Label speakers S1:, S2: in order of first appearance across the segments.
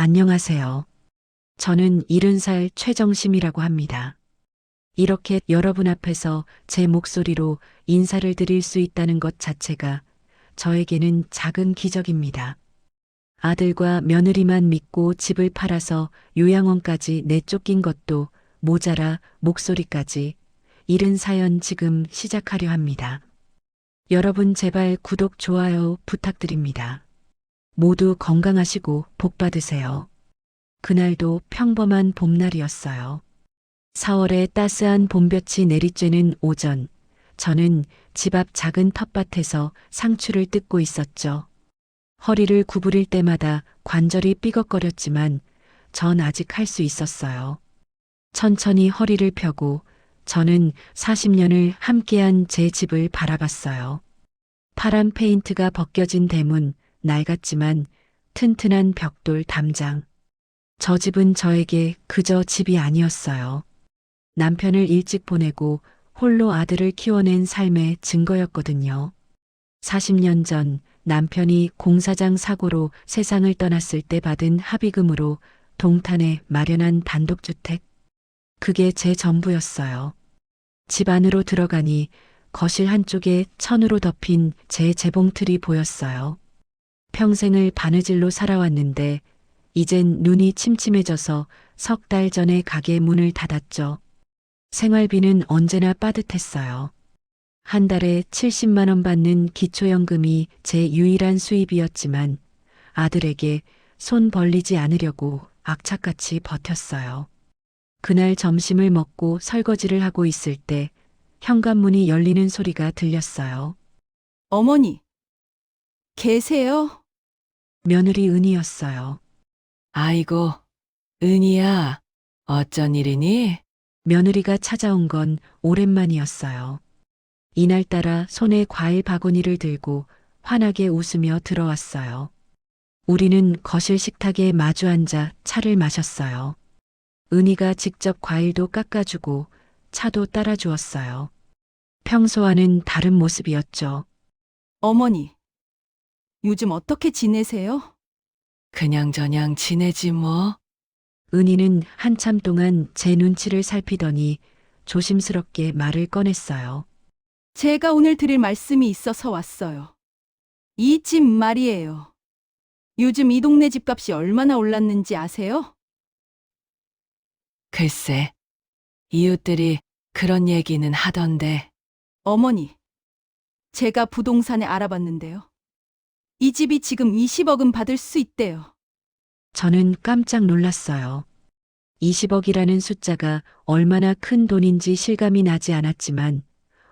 S1: 안녕하세요. 저는 70살 최정심이라고 합니다. 이렇게 여러분 앞에서 제 목소리로 인사를 드릴 수 있다는 것 자체가 저에게는 작은 기적입니다. 아들과 며느리만 믿고 집을 팔아서 요양원까지 내쫓긴 것도 모자라 목소리까지 잃은 사연 지금 시작하려 합니다. 여러분 제발 구독, 좋아요 부탁드립니다. 모두 건강하시고 복 받으세요. 그날도 평범한 봄날이었어요. 4월의 따스한 봄볕이 내리쬐는 오전, 저는 집 앞 작은 텃밭에서 상추를 뜯고 있었죠. 허리를 구부릴 때마다 관절이 삐걱거렸지만 전 아직 할 수 있었어요. 천천히 허리를 펴고 저는 40년을 함께한 제 집을 바라봤어요. 파란 페인트가 벗겨진 대문, 낡았지만 튼튼한 벽돌 담장. 저 집은 저에게 그저 집이 아니었어요. 남편을 일찍 보내고 홀로 아들을 키워낸 삶의 증거였거든요. 40년 전 남편이 공사장 사고로 세상을 떠났을 때 받은 합의금으로 동탄에 마련한 단독주택. 그게 제 전부였어요. 집 안으로 들어가니 거실 한쪽에 천으로 덮인 제 재봉틀이 보였어요. 평생을 바느질로 살아왔는데 이젠 눈이 침침해져서 석 달 전에 가게 문을 닫았죠. 생활비는 언제나 빠듯했어요. 한 달에 70만 원 받는 기초연금이 제 유일한 수입이었지만 아들에게 손 벌리지 않으려고 악착같이 버텼어요. 그날 점심을 먹고 설거지를 하고 있을 때 현관문이 열리는 소리가 들렸어요.
S2: 어머니, 계세요?
S1: 며느리 은이었어요.
S3: 아이고, 은희야, 어쩐 일이니?
S1: 며느리가 찾아온 건 오랜만이었어요. 이날따라 손에 과일 바구니를 들고 환하게 웃으며 들어왔어요. 우리는 거실 식탁에 마주 앉아 차를 마셨어요. 은희가 직접 과일도 깎아주고 차도 따라주었어요. 평소와는 다른 모습이었죠.
S2: 어머니, 요즘 어떻게 지내세요?
S3: 그냥저냥 지내지 뭐.
S1: 은희는 한참 동안 제 눈치를 살피더니 조심스럽게 말을 꺼냈어요.
S2: 제가 오늘 드릴 말씀이 있어서 왔어요. 이 집 말이에요. 요즘 이 동네 집값이 얼마나 올랐는지 아세요?
S3: 글쎄, 이웃들이 그런 얘기는 하던데.
S2: 어머니, 제가 부동산에 알아봤는데요. 이 집이 지금 20억은 받을 수 있대요.
S1: 저는 깜짝 놀랐어요. 20억이라는 숫자가 얼마나 큰 돈인지 실감이 나지 않았지만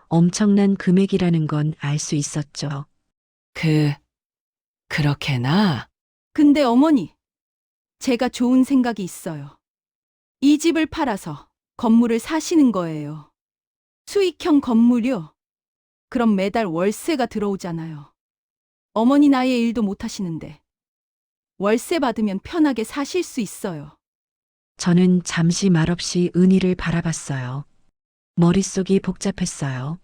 S1: 엄청난 금액이라는 건 알 수 있었죠.
S3: 그렇게나?
S2: 근데 어머니, 제가 좋은 생각이 있어요. 이 집을 팔아서 건물을 사시는 거예요. 수익형 건물이요. 그럼 매달 월세가 들어오잖아요. 어머니 나이에 일도 못 하시는데 월세 받으면 편하게 사실 수 있어요.
S1: 저는 잠시 말없이 은희를 바라봤어요. 머릿속이 복잡했어요.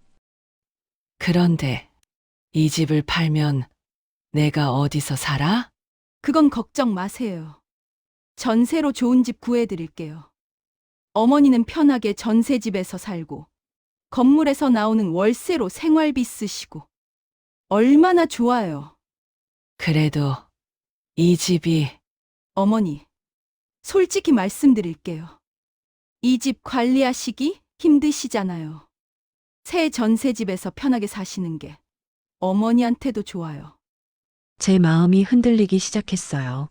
S3: 그런데 이 집을 팔면 내가 어디서 살아?
S2: 그건 걱정 마세요. 전세로 좋은 집 구해드릴게요. 어머니는 편하게 전세집에서 살고 건물에서 나오는 월세로 생활비 쓰시고 얼마나 좋아요.
S3: 그래도 이 집이
S2: 어머니, 솔직히 말씀드릴게요. 이 집 관리하시기 힘드시잖아요. 새 전세집에서 편하게 사시는 게 어머니한테도 좋아요.
S1: 제 마음이 흔들리기 시작했어요.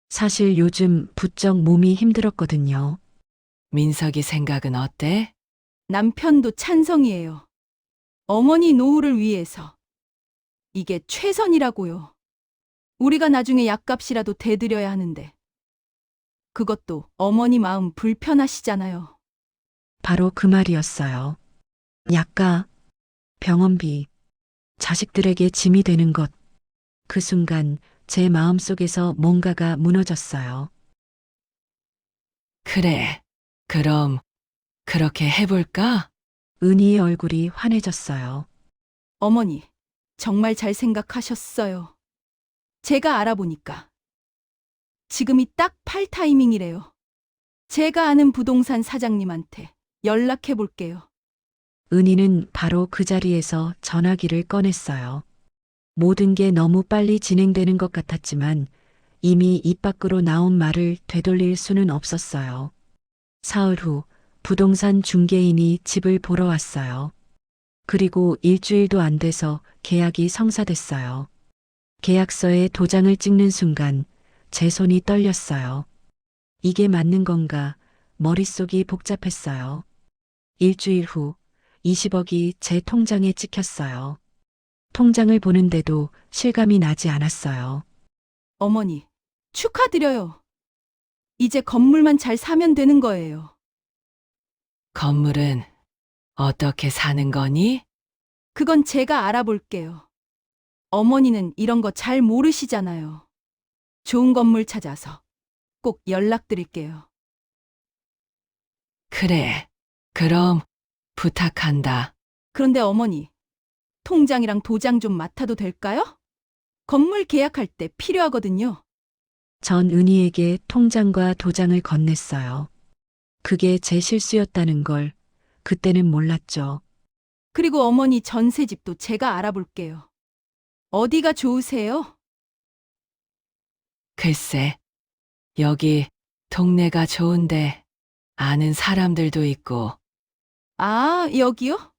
S1: 사실 요즘 부쩍 몸이 힘들었거든요.
S3: 민석이 생각은 어때?
S2: 남편도 찬성이에요. 어머니 노후를 위해서. 이게 최선이라고요. 우리가 나중에 약값이라도 대드려야 하는데. 그것도 어머니 마음 불편하시잖아요.
S1: 바로 그 말이었어요. 약가, 병원비, 자식들에게 짐이 되는 것. 그 순간 제 마음속에서 뭔가가 무너졌어요.
S3: 그래. 그럼 그렇게 해볼까?
S1: 은희의 얼굴이 환해졌어요.
S2: 어머니, 정말 잘 생각하셨어요. 제가 알아보니까 지금이 딱 팔 타이밍이래요. 제가 아는 부동산 사장님한테 연락해 볼게요.
S1: 은희는 바로 그 자리에서 전화기를 꺼냈어요. 모든 게 너무 빨리 진행되는 것 같았지만 이미 입 밖으로 나온 말을 되돌릴 수는 없었어요. 사흘 후 부동산 중개인이 집을 보러 왔어요. 그리고 일주일도 안 돼서 계약이 성사됐어요. 계약서에 도장을 찍는 순간 제 손이 떨렸어요. 이게 맞는 건가? 머릿속이 복잡했어요. 일주일 후 20억이 제 통장에 찍혔어요. 통장을 보는데도 실감이 나지 않았어요.
S2: 어머니, 축하드려요. 이제 건물만 잘 사면 되는 거예요.
S3: 건물은 어떻게 사는 거니?
S2: 그건 제가 알아볼게요. 어머니는 이런 거 잘 모르시잖아요. 좋은 건물 찾아서 꼭 연락드릴게요.
S3: 그래. 그럼 부탁한다.
S2: 그런데 어머니, 통장이랑 도장 좀 맡아도 될까요? 건물 계약할 때 필요하거든요.
S1: 전 은희에게 통장과 도장을 건넸어요. 그게 제 실수였다는 걸 그때는 몰랐죠.
S2: 그리고 어머니 전세집도 제가 알아볼게요. 어디가 좋으세요?
S3: 글쎄, 여기 동네가 좋은데 아는 사람들도 있고
S2: 아, 여기요?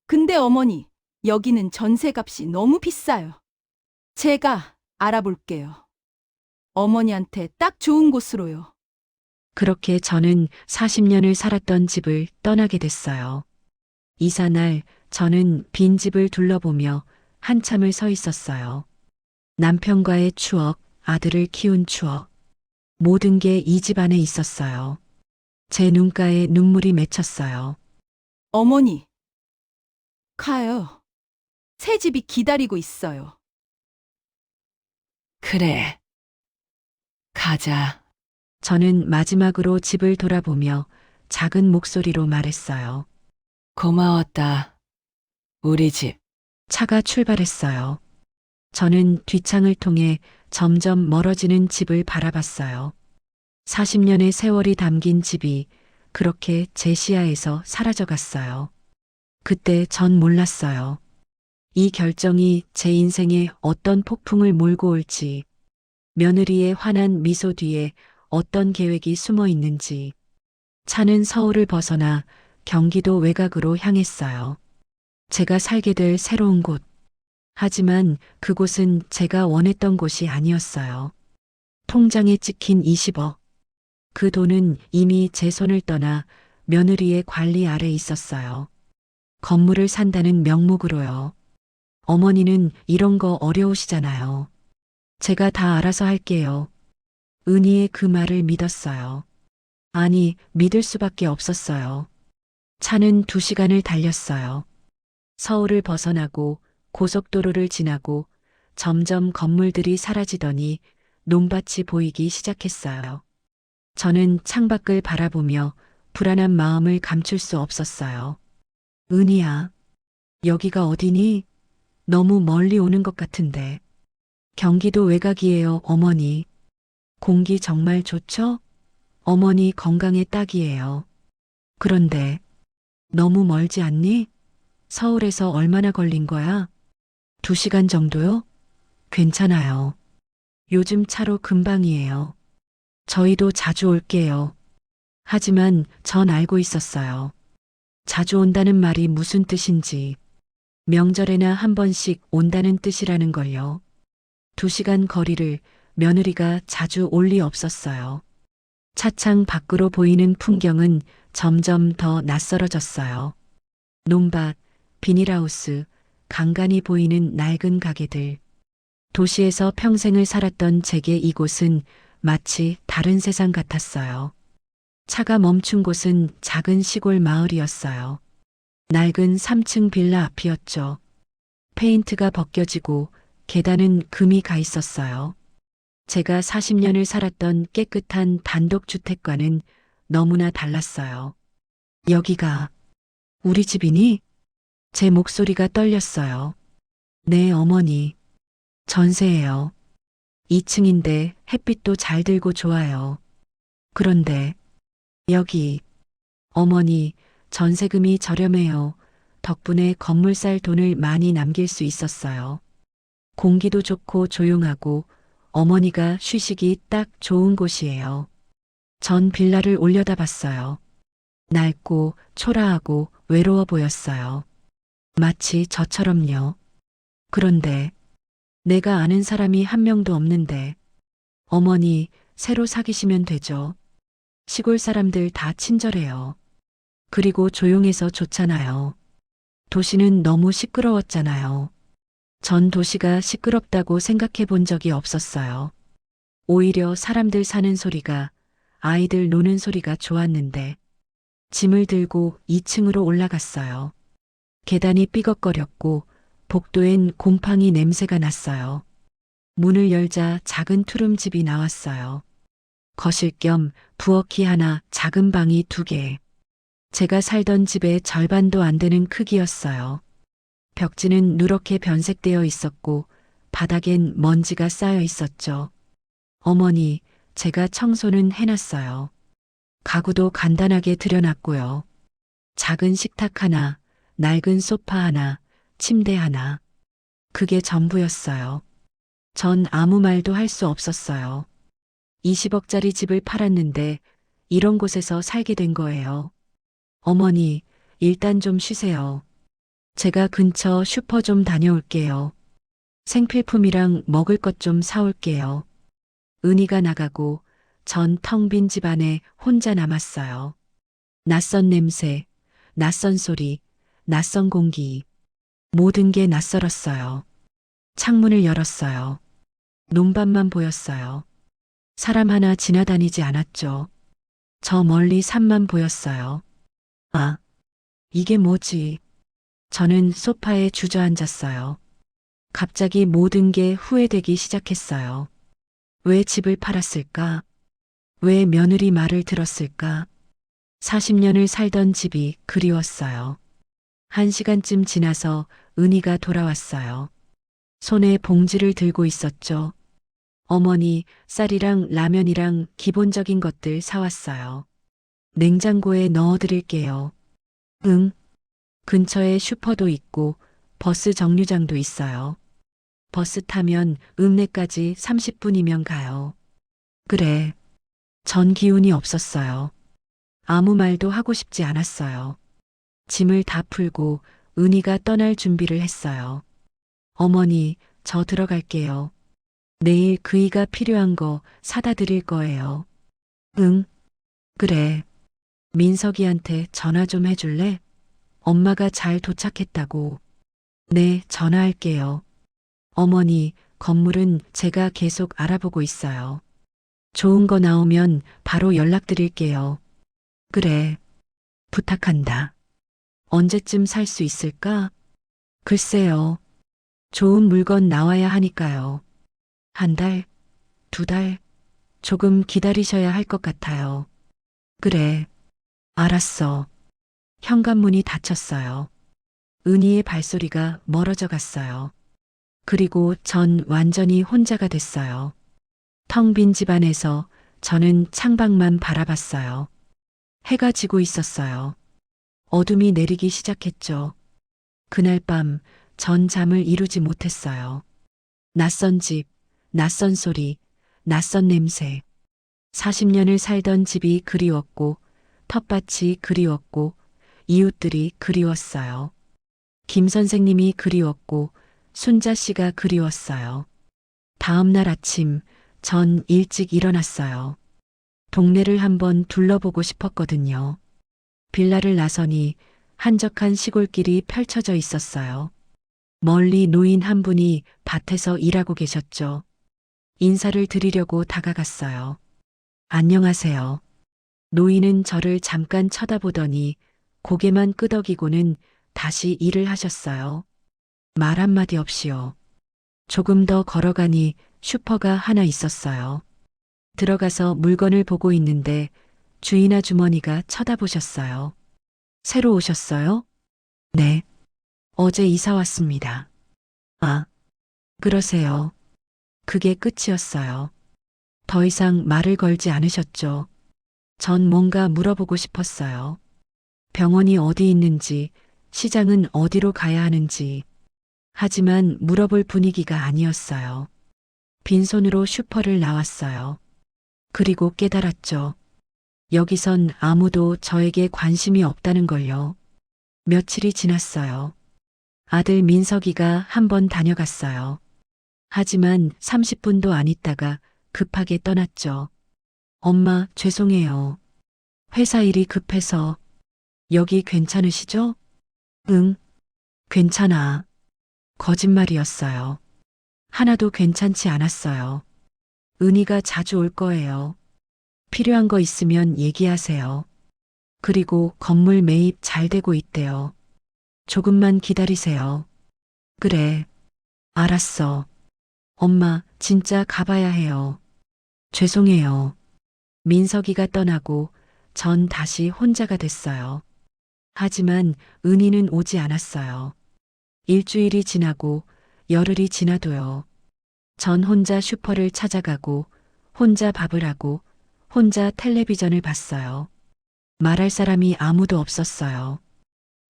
S2: 근데 어머니, 여기는 전세값이 너무 비싸요. 제가 알아볼게요. 어머니한테 딱 좋은 곳으로요.
S1: 그렇게 저는 40년을 살았던 집을 떠나게 됐어요. 이사 날 저는 빈 집을 둘러보며 한참을 서 있었어요. 남편과의 추억, 아들을 키운 추억. 모든 게 이 집 안에 있었어요. 제 눈가에 눈물이 맺혔어요.
S2: 어머니, 가요. 새 집이 기다리고 있어요.
S3: 그래. 가자.
S1: 저는 마지막으로 집을 돌아보며 작은 목소리로 말했어요.
S3: 고마웠다. 우리 집.
S1: 차가 출발했어요. 저는 뒷창을 통해 점점 멀어지는 집을 바라봤어요. 40년의 세월이 담긴 집이 그렇게 제 시야에서 사라져갔어요. 그때 전 몰랐어요. 이 결정이 제 인생에 어떤 폭풍을 몰고 올지, 며느리의 환한 미소 뒤에 어떤 계획이 숨어 있는지. 차는 서울을 벗어나 경기도 외곽으로 향했어요. 제가 살게 될 새로운 곳. 하지만 그곳은 제가 원했던 곳이 아니었어요. 통장에 찍힌 20억. 그 돈은 이미 제 손을 떠나 며느리의 관리 아래 있었어요. 건물을 산다는 명목으로요. 어머니는 이런 거 어려우시잖아요. 제가 다 알아서 할게요. 은희의 그 말을 믿었어요. 아니, 믿을 수밖에 없었어요. 차는 2시간을 달렸어요. 서울을 벗어나고 고속도로를 지나고 점점 건물들이 사라지더니 논밭이 보이기 시작했어요. 저는 창밖을 바라보며 불안한 마음을 감출 수 없었어요. 은희야, 여기가 어디니? 너무 멀리 오는 것 같은데. 경기도 외곽이에요, 어머니. 공기 정말 좋죠? 어머니 건강에 딱이에요. 그런데 너무 멀지 않니? 서울에서 얼마나 걸린 거야? 2시간 정도요? 괜찮아요. 요즘 차로 금방이에요. 저희도 자주 올게요. 하지만 전 알고 있었어요. 자주 온다는 말이 무슨 뜻인지. 명절에나 한 번씩 온다는 뜻이라는 걸요. 2시간 거리를 며느리가 자주 올 리 없었어요. 차창 밖으로 보이는 풍경은 점점 더 낯설어졌어요. 논밭, 비닐하우스, 간간히 보이는 낡은 가게들. 도시에서 평생을 살았던 제게 이곳은 마치 다른 세상 같았어요. 차가 멈춘 곳은 작은 시골 마을이었어요. 낡은 3층 빌라 앞이었죠. 페인트가 벗겨지고 계단은 금이 가 있었어요. 제가 40년을 살았던 깨끗한 단독주택과는 너무나 달랐어요. 여기가 우리 집이니? 제 목소리가 떨렸어요. 네, 어머니. 전세예요. 2층인데 햇빛도 잘 들고 좋아요. 그런데 여기 어머니 전세금이 저렴해요. 덕분에 건물 살 돈을 많이 남길 수 있었어요. 공기도 좋고 조용하고 어머니가 쉬시기 딱 좋은 곳이에요. 전 빌라를 올려다봤어요. 낡고 초라하고 외로워 보였어요. 마치 저처럼요. 그런데 내가 아는 사람이 한 명도 없는데 어머니 새로 사귀시면 되죠. 시골 사람들 다 친절해요. 그리고 조용해서 좋잖아요. 도시는 너무 시끄러웠잖아요. 전 도시가 시끄럽다고 생각해 본 적이 없었어요. 오히려 사람들 사는 소리가, 아이들 노는 소리가 좋았는데, 짐을 들고 2층으로 올라갔어요. 계단이 삐걱거렸고, 복도엔 곰팡이 냄새가 났어요. 문을 열자 작은 투룸집이 나왔어요. 거실 겸 부엌이 하나, 작은 방이 2개. 제가 살던 집의 절반도 안 되는 크기였어요. 벽지는 누렇게 변색되어 있었고 바닥엔 먼지가 쌓여 있었죠. 어머니, 제가 청소는 해놨어요. 가구도 간단하게 들여놨고요. 작은 식탁 하나, 낡은 소파 하나, 침대 하나. 그게 전부였어요. 전 아무 말도 할 수 없었어요. 20억짜리 집을 팔았는데 이런 곳에서 살게 된 거예요. 어머니, 일단 좀 쉬세요. 제가 근처 슈퍼 좀 다녀올게요. 생필품이랑 먹을 것 좀 사올게요. 은희가 나가고 전 텅 빈 집안에 혼자 남았어요. 낯선 냄새, 낯선 소리, 낯선 공기. 모든 게 낯설었어요. 창문을 열었어요. 논밭만 보였어요. 사람 하나 지나다니지 않았죠. 저 멀리 산만 보였어요. 아, 이게 뭐지? 저는 소파에 주저앉았어요. 갑자기 모든 게 후회되기 시작했어요. 왜 집을 팔았을까? 왜 며느리 말을 들었을까? 40년을 살던 집이 그리웠어요. 1시간쯤 지나서 은희가 돌아왔어요. 손에 봉지를 들고 있었죠. 어머니, 쌀이랑 라면이랑 기본적인 것들 사왔어요. 냉장고에 넣어드릴게요. 응. 근처에 슈퍼도 있고 버스 정류장도 있어요. 버스 타면 읍내까지 30분이면 가요. 그래. 전 기운이 없었어요. 아무 말도 하고 싶지 않았어요. 짐을 다 풀고 은희가 떠날 준비를 했어요. 어머니, 저 들어갈게요. 내일 그이가 필요한 거 사다 드릴 거예요. 응, 그래. 민석이한테 전화 좀 해줄래? 엄마가 잘 도착했다고. 네, 전화할게요. 어머니, 건물은 제가 계속 알아보고 있어요. 좋은 거 나오면 바로 연락드릴게요. 그래. 부탁한다. 언제쯤 살 수 있을까? 글쎄요. 좋은 물건 나와야 하니까요. 1달, 2달, 조금 기다리셔야 할 것 같아요. 그래. 알았어. 현관문이 닫혔어요. 은희의 발소리가 멀어져 갔어요. 그리고 전 완전히 혼자가 됐어요. 텅 빈 집안에서 저는 창밖만 바라봤어요. 해가 지고 있었어요. 어둠이 내리기 시작했죠. 그날 밤 전 잠을 이루지 못했어요. 낯선 집, 낯선 소리, 낯선 냄새. 40년을 살던 집이 그리웠고, 텃밭이 그리웠고, 이웃들이 그리웠어요. 김 선생님이 그리웠고, 순자 씨가 그리웠어요. 다음 날 아침, 전 일찍 일어났어요. 동네를 한번 둘러보고 싶었거든요. 빌라를 나서니 한적한 시골길이 펼쳐져 있었어요. 멀리 노인 한 분이 밭에서 일하고 계셨죠. 인사를 드리려고 다가갔어요. 안녕하세요. 노인은 저를 잠깐 쳐다보더니 고개만 끄덕이고는 다시 일을 하셨어요. 말 한마디 없이요. 조금 더 걸어가니 슈퍼가 하나 있었어요. 들어가서 물건을 보고 있는데 주인 아주머니가 쳐다보셨어요. 새로 오셨어요? 네. 어제 이사 왔습니다. 아, 그러세요. 그게 끝이었어요. 더 이상 말을 걸지 않으셨죠. 전 뭔가 물어보고 싶었어요. 병원이 어디 있는지, 시장은 어디로 가야 하는지. 하지만 물어볼 분위기가 아니었어요. 빈손으로 슈퍼를 나왔어요. 그리고 깨달았죠. 여기선 아무도 저에게 관심이 없다는 걸요. 며칠이 지났어요. 아들 민석이가 한 번 다녀갔어요. 하지만 30분도 안 있다가 급하게 떠났죠. 엄마, 죄송해요. 회사 일이 급해서. 여기 괜찮으시죠? 응, 괜찮아. 거짓말이었어요. 하나도 괜찮지 않았어요. 은희가 자주 올 거예요. 필요한 거 있으면 얘기하세요. 그리고 건물 매입 잘 되고 있대요. 조금만 기다리세요. 그래. 알았어. 엄마, 진짜 가봐야 해요. 죄송해요. 민석이가 떠나고 전 다시 혼자가 됐어요. 하지만 은희는 오지 않았어요. 일주일이 지나고 열흘이 지나도요. 전 혼자 슈퍼를 찾아가고 혼자 밥을 하고 혼자 텔레비전을 봤어요. 말할 사람이 아무도 없었어요.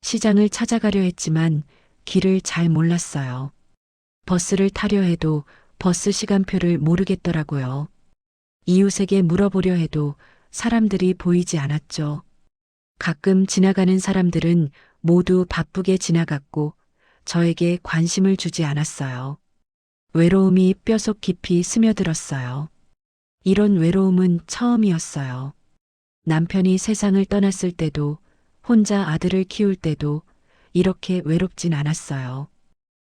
S1: 시장을 찾아가려 했지만 길을 잘 몰랐어요. 버스를 타려 해도 버스 시간표를 모르겠더라고요. 이웃에게 물어보려 해도 사람들이 보이지 않았죠. 가끔 지나가는 사람들은 모두 바쁘게 지나갔고 저에게 관심을 주지 않았어요. 외로움이 뼛속 깊이 스며들었어요. 이런 외로움은 처음이었어요. 남편이 세상을 떠났을 때도 혼자 아들을 키울 때도 이렇게 외롭진 않았어요.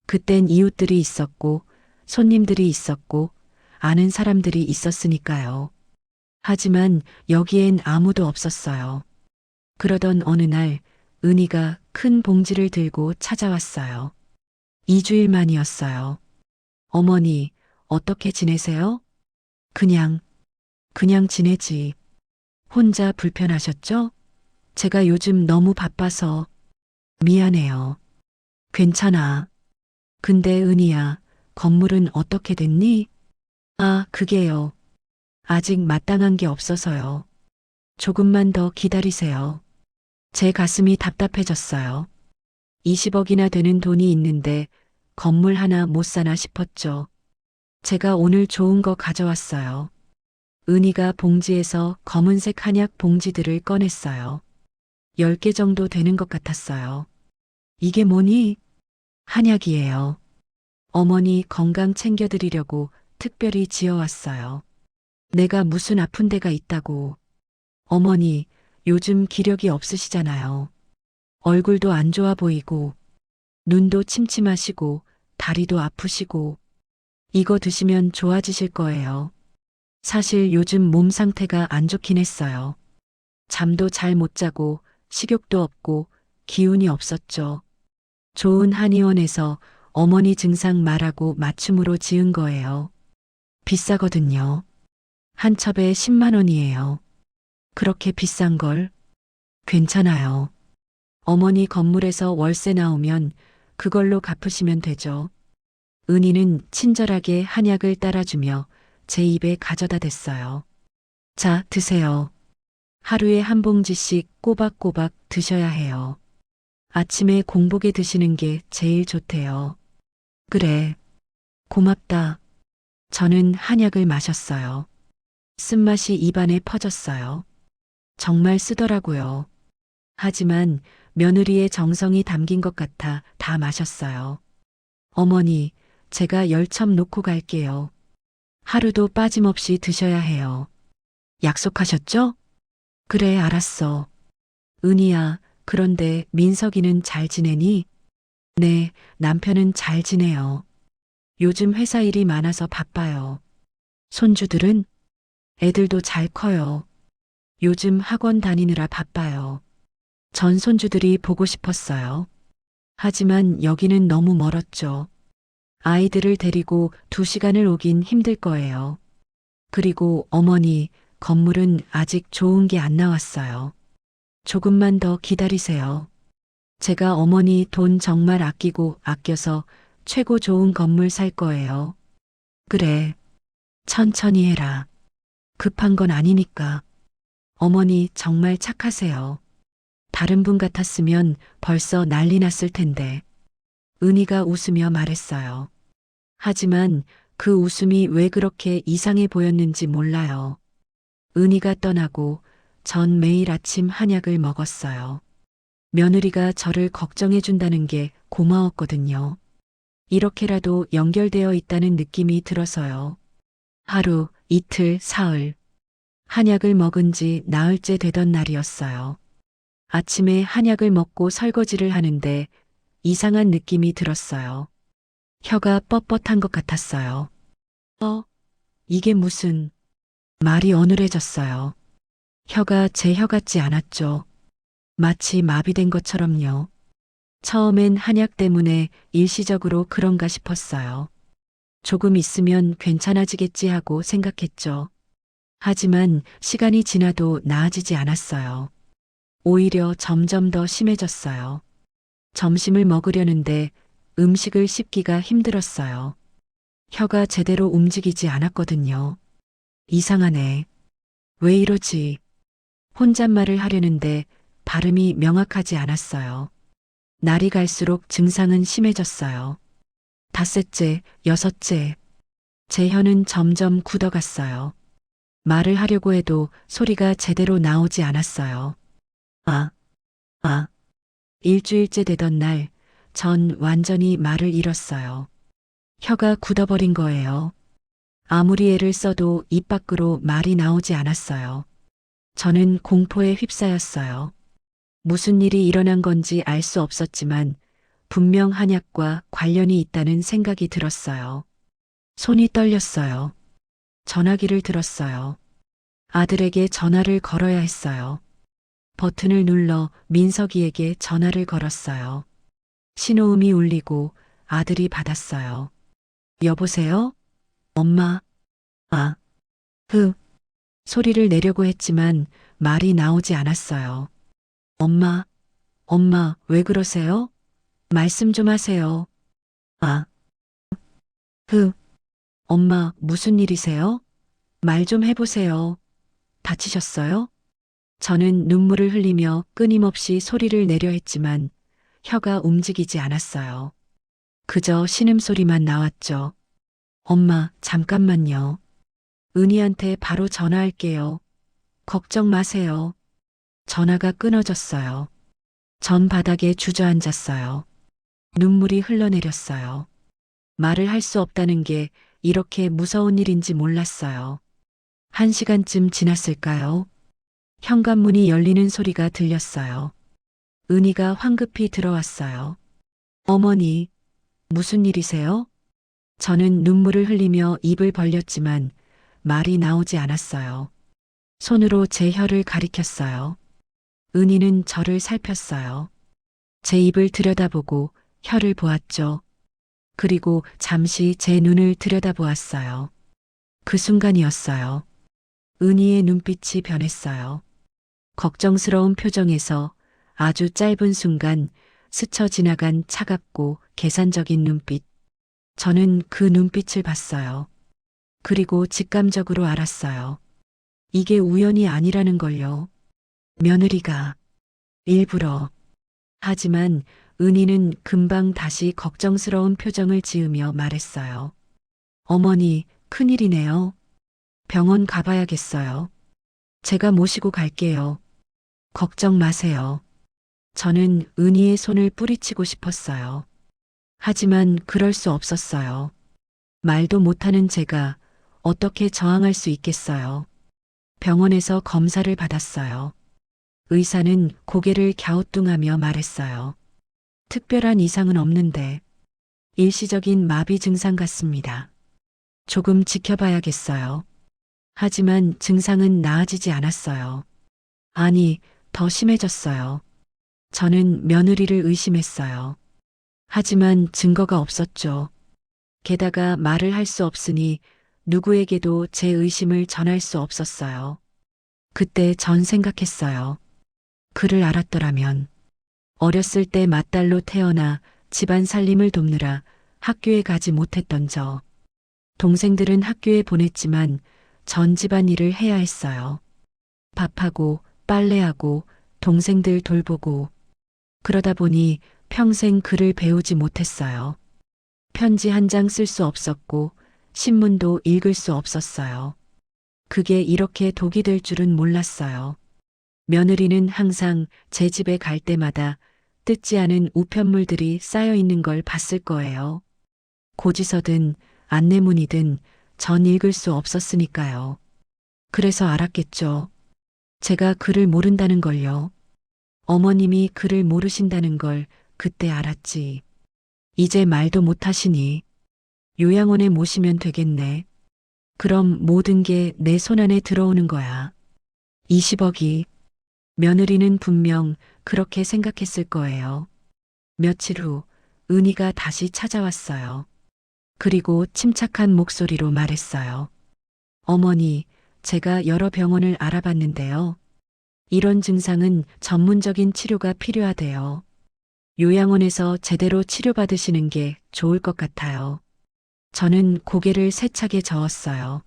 S1: 그땐 이웃들이 있었고 손님들이 있었고 아는 사람들이 있었으니까요. 하지만 여기엔 아무도 없었어요. 그러던 어느 날 은희가 큰 봉지를 들고 찾아왔어요. 2주일 만이었어요. 어머니, 어떻게 지내세요? 그냥 지내지. 혼자 불편하셨죠? 제가 요즘 너무 바빠서. 미안해요. 괜찮아. 근데 은희야, 건물은 어떻게 됐니? 아, 그게요. 아직 마땅한 게 없어서요. 조금만 더 기다리세요. 제 가슴이 답답해졌어요. 20억이나 되는 돈이 있는데 건물 하나 못 사나 싶었죠. 제가 오늘 좋은 거 가져왔어요. 은희가 봉지에서 검은색 한약 봉지들을 꺼냈어요. 10개 정도 되는 것 같았어요. 이게 뭐니? 한약이에요. 어머니 건강 챙겨드리려고 특별히 지어왔어요. 내가 무슨 아픈 데가 있다고. 어머니, 요즘 기력이 없으시잖아요. 얼굴도 안 좋아 보이고, 눈도 침침하시고, 다리도 아프시고, 이거 드시면 좋아지실 거예요. 사실 요즘 몸 상태가 안 좋긴 했어요. 잠도 잘 못 자고, 식욕도 없고, 기운이 없었죠. 좋은 한의원에서 어머니 증상 말하고 맞춤으로 지은 거예요. 비싸거든요. 한 첩에 10만 원이에요. 그렇게 비싼 걸? 괜찮아요. 어머니 건물에서 월세 나오면 그걸로 갚으시면 되죠. 은희는 친절하게 한약을 따라주며 제 입에 가져다 댔어요. 자, 드세요. 하루에 한 봉지씩 꼬박꼬박 드셔야 해요. 아침에 공복에 드시는 게 제일 좋대요. 그래. 고맙다. 저는 한약을 마셨어요. 쓴맛이 입안에 퍼졌어요. 정말 쓰더라고요. 하지만 며느리의 정성이 담긴 것 같아 다 마셨어요. 어머니, 제가 10첩 놓고 갈게요. 하루도 빠짐없이 드셔야 해요. 약속하셨죠? 그래, 알았어. 은희야, 그런데 민석이는 잘 지내니? 네, 남편은 잘 지내요. 요즘 회사 일이 많아서 바빠요. 손주들은? 애들도 잘 커요. 요즘 학원 다니느라 바빠요. 전 손주들이 보고 싶었어요. 하지만 여기는 너무 멀었죠. 아이들을 데리고 2시간을 오긴 힘들 거예요. 그리고 어머니, 건물은 아직 좋은 게 안 나왔어요. 조금만 더 기다리세요. 제가 어머니 돈 정말 아끼고 아껴서 최고 좋은 건물 살 거예요. 그래. 천천히 해라. 급한 건 아니니까. 어머니 정말 착하세요. 다른 분 같았으면 벌써 난리 났을 텐데. 은희가 웃으며 말했어요. 하지만 그 웃음이 왜 그렇게 이상해 보였는지 몰라요. 은희가 떠나고 전 매일 아침 한약을 먹었어요. 며느리가 저를 걱정해 준다는 게 고마웠거든요. 이렇게라도 연결되어 있다는 느낌이 들어서요. 하루, 이틀, 사흘. 한약을 먹은 지 나흘째 되던 날이었어요. 아침에 한약을 먹고 설거지를 하는데 이상한 느낌이 들었어요. 혀가 뻣뻣한 것 같았어요. 이게 무슨... 말이 어눌해졌어요. 혀가 제 혀 같지 않았죠. 마치 마비된 것처럼요. 처음엔 한약 때문에 일시적으로 그런가 싶었어요. 조금 있으면 괜찮아지겠지 하고 생각했죠. 하지만 시간이 지나도 나아지지 않았어요. 오히려 점점 더 심해졌어요. 점심을 먹으려는데 음식을 씹기가 힘들었어요. 혀가 제대로 움직이지 않았거든요. 이상하네. 왜 이러지? 혼잣말을 하려는데 발음이 명확하지 않았어요. 날이 갈수록 증상은 심해졌어요. 닷새째, 여섯째. 제 혀는 점점 굳어갔어요. 말을 하려고 해도 소리가 제대로 나오지 않았어요. 일주일째 되던 날, 전 완전히 말을 잃었어요. 혀가 굳어버린 거예요. 아무리 애를 써도 입 밖으로 말이 나오지 않았어요. 저는 공포에 휩싸였어요. 무슨 일이 일어난 건지 알 수 없었지만 분명 한약과 관련이 있다는 생각이 들었어요. 손이 떨렸어요. 전화기를 들었어요. 아들에게 전화를 걸어야 했어요. 버튼을 눌러 민석이에게 전화를 걸었어요. 신호음이 울리고 아들이 받았어요. 여보세요? 엄마. 소리를 내려고 했지만 말이 나오지 않았어요. 엄마, 왜 그러세요? 말씀 좀 하세요. 엄마, 무슨 일이세요? 말 좀 해보세요. 다치셨어요? 저는 눈물을 흘리며 끊임없이 소리를 내려 했지만 혀가 움직이지 않았어요. 그저 신음소리만 나왔죠. 엄마, 잠깐만요. 은희한테 바로 전화할게요. 걱정 마세요. 전화가 끊어졌어요. 전 바닥에 주저앉았어요. 눈물이 흘러내렸어요. 말을 할 수 없다는 게 이렇게 무서운 일인지 몰랐어요. 1시간쯤 지났을까요? 현관문이 열리는 소리가 들렸어요. 은희가 황급히 들어왔어요. 어머니, 무슨 일이세요? 저는 눈물을 흘리며 입을 벌렸지만 말이 나오지 않았어요. 손으로 제 혀를 가리켰어요. 은희는 저를 살폈어요. 제 입을 들여다보고 혀를 보았죠. 그리고 잠시 제 눈을 들여다보았어요. 그 순간이었어요. 은희의 눈빛이 변했어요. 걱정스러운 표정에서 아주 짧은 순간 스쳐 지나간 차갑고 계산적인 눈빛. 저는 그 눈빛을 봤어요. 그리고 직감적으로 알았어요. 이게 우연이 아니라는 걸요. 며느리가 일부러. 하지만 은희는 금방 다시 걱정스러운 표정을 지으며 말했어요. 어머니, 큰일이네요. 병원 가봐야겠어요. 제가 모시고 갈게요. 걱정 마세요. 저는 은희의 손을 뿌리치고 싶었어요. 하지만 그럴 수 없었어요. 말도 못하는 제가 어떻게 저항할 수 있겠어요. 병원에서 검사를 받았어요. 의사는 고개를 갸우뚱하며 말했어요. 특별한 이상은 없는데 일시적인 마비 증상 같습니다. 조금 지켜봐야겠어요. 하지만 증상은 나아지지 않았어요. 아니, 더 심해졌어요. 저는 며느리를 의심했어요. 하지만 증거가 없었죠. 게다가 말을 할 수 없으니 누구에게도 제 의심을 전할 수 없었어요. 그때 전 생각했어요. 그를 알았더라면 어렸을 때 맏딸로 태어나 집안 살림을 돕느라 학교에 가지 못했던 저. 동생들은 학교에 보냈지만 전 집안 일을 해야 했어요. 밥하고 빨래하고 동생들 돌보고 그러다 보니 평생 글을 배우지 못했어요. 편지 한 장 쓸 수 없었고 신문도 읽을 수 없었어요. 그게 이렇게 독이 될 줄은 몰랐어요. 며느리는 항상 제 집에 갈 때마다 뜯지 않은 우편물들이 쌓여 있는 걸 봤을 거예요. 고지서든 안내문이든 전 읽을 수 없었으니까요. 그래서 알았겠죠. 제가 글을 모른다는 걸요. 어머님이 글을 모르신다는 걸 그때 알았지. 이제 말도 못하시니 요양원에 모시면 되겠네. 그럼 모든 게 내 손안에 들어오는 거야. 20억이. 며느리는 분명 그렇게 생각했을 거예요. 며칠 후 은희가 다시 찾아왔어요. 그리고 침착한 목소리로 말했어요. 어머니, 제가 여러 병원을 알아봤는데요. 이런 증상은 전문적인 치료가 필요하대요. 요양원에서 제대로 치료받으시는 게 좋을 것 같아요. 저는 고개를 세차게 저었어요.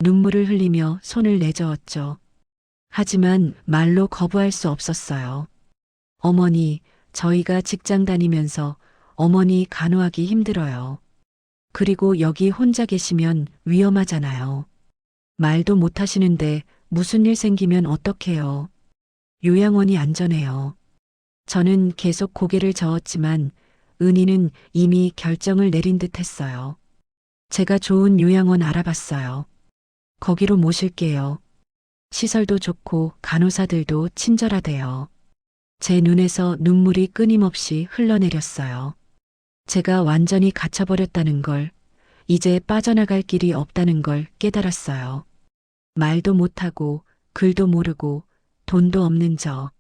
S1: 눈물을 흘리며 손을 내저었죠. 하지만 말로 거부할 수 없었어요. 어머니, 저희가 직장 다니면서 어머니 간호하기 힘들어요. 그리고 여기 혼자 계시면 위험하잖아요. 말도 못 하시는데 무슨 일 생기면 어떡해요. 요양원이 안전해요. 저는 계속 고개를 저었지만 은희는 이미 결정을 내린 듯 했어요. 제가 좋은 요양원 알아봤어요. 거기로 모실게요. 시설도 좋고 간호사들도 친절하대요. 제 눈에서 눈물이 끊임없이 흘러내렸어요. 제가 완전히 갇혀버렸다는 걸, 이제 빠져나갈 길이 없다는 걸 깨달았어요. 말도 못하고 글도 모르고 돈도 없는 저.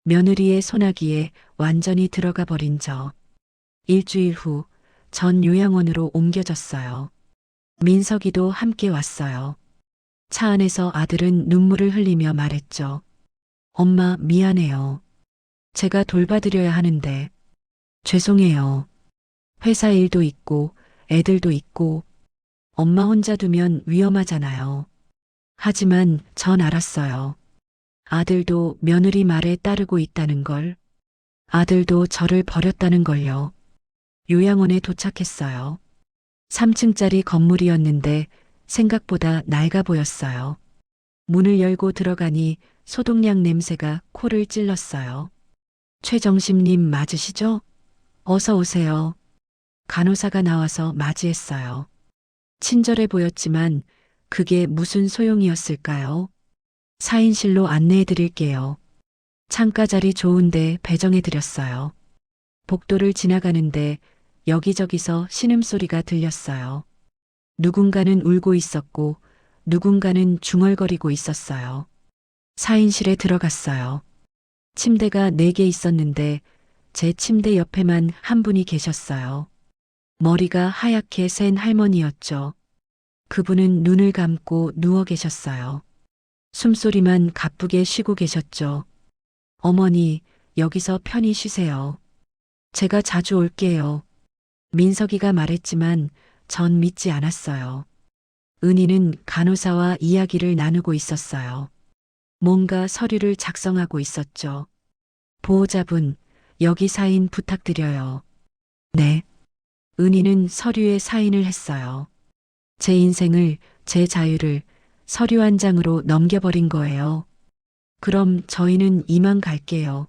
S1: 며느리의 소나기에 완전히 들어가 버린 저. 일주일 후 전 요양원으로 옮겨졌어요. 민석이도 함께 왔어요. 차 안에서 아들은 눈물을 흘리며 말했죠. 엄마, 미안해요. 제가 돌봐드려야 하는데. 죄송해요. 회사 일도 있고 애들도 있고 엄마 혼자 두면 위험하잖아요. 하지만 전 알았어요. 아들도 며느리 말에 따르고 있다는 걸. 아들도 저를 버렸다는 걸요. 요양원에 도착했어요. 3층짜리 건물이었는데 생각보다 낡아 보였어요. 문을 열고 들어가니 소독약 냄새가 코를 찔렀어요. 최정심님 맞으시죠? 어서 오세요. 간호사가 나와서 맞이했어요. 친절해 보였지만 그게 무슨 소용이었을까요? 4인실로 안내해 드릴게요. 창가 자리 좋은데 배정해 드렸어요. 복도를 지나가는데 여기저기서 신음소리가 들렸어요. 누군가는 울고 있었고 누군가는 중얼거리고 있었어요. 4인실에 들어갔어요. 침대가 4개 있었는데 제 침대 옆에만 한 분이 계셨어요. 머리가 하얗게 센 할머니였죠. 그분은 눈을 감고 누워 계셨어요. 숨소리만 가쁘게 쉬고 계셨죠. 어머니, 여기서 편히 쉬세요. 제가 자주 올게요. 민석이가 말했지만 전 믿지 않았어요. 은희는 간호사와 이야기를 나누고 있었어요. 뭔가 서류를 작성하고 있었죠. 보호자분, 여기 사인 부탁드려요. 네. 은희는 서류에 사인을 했어요. 제 인생을, 제 자유를 서류 한 장으로 넘겨버린 거예요. 그럼 저희는 이만 갈게요.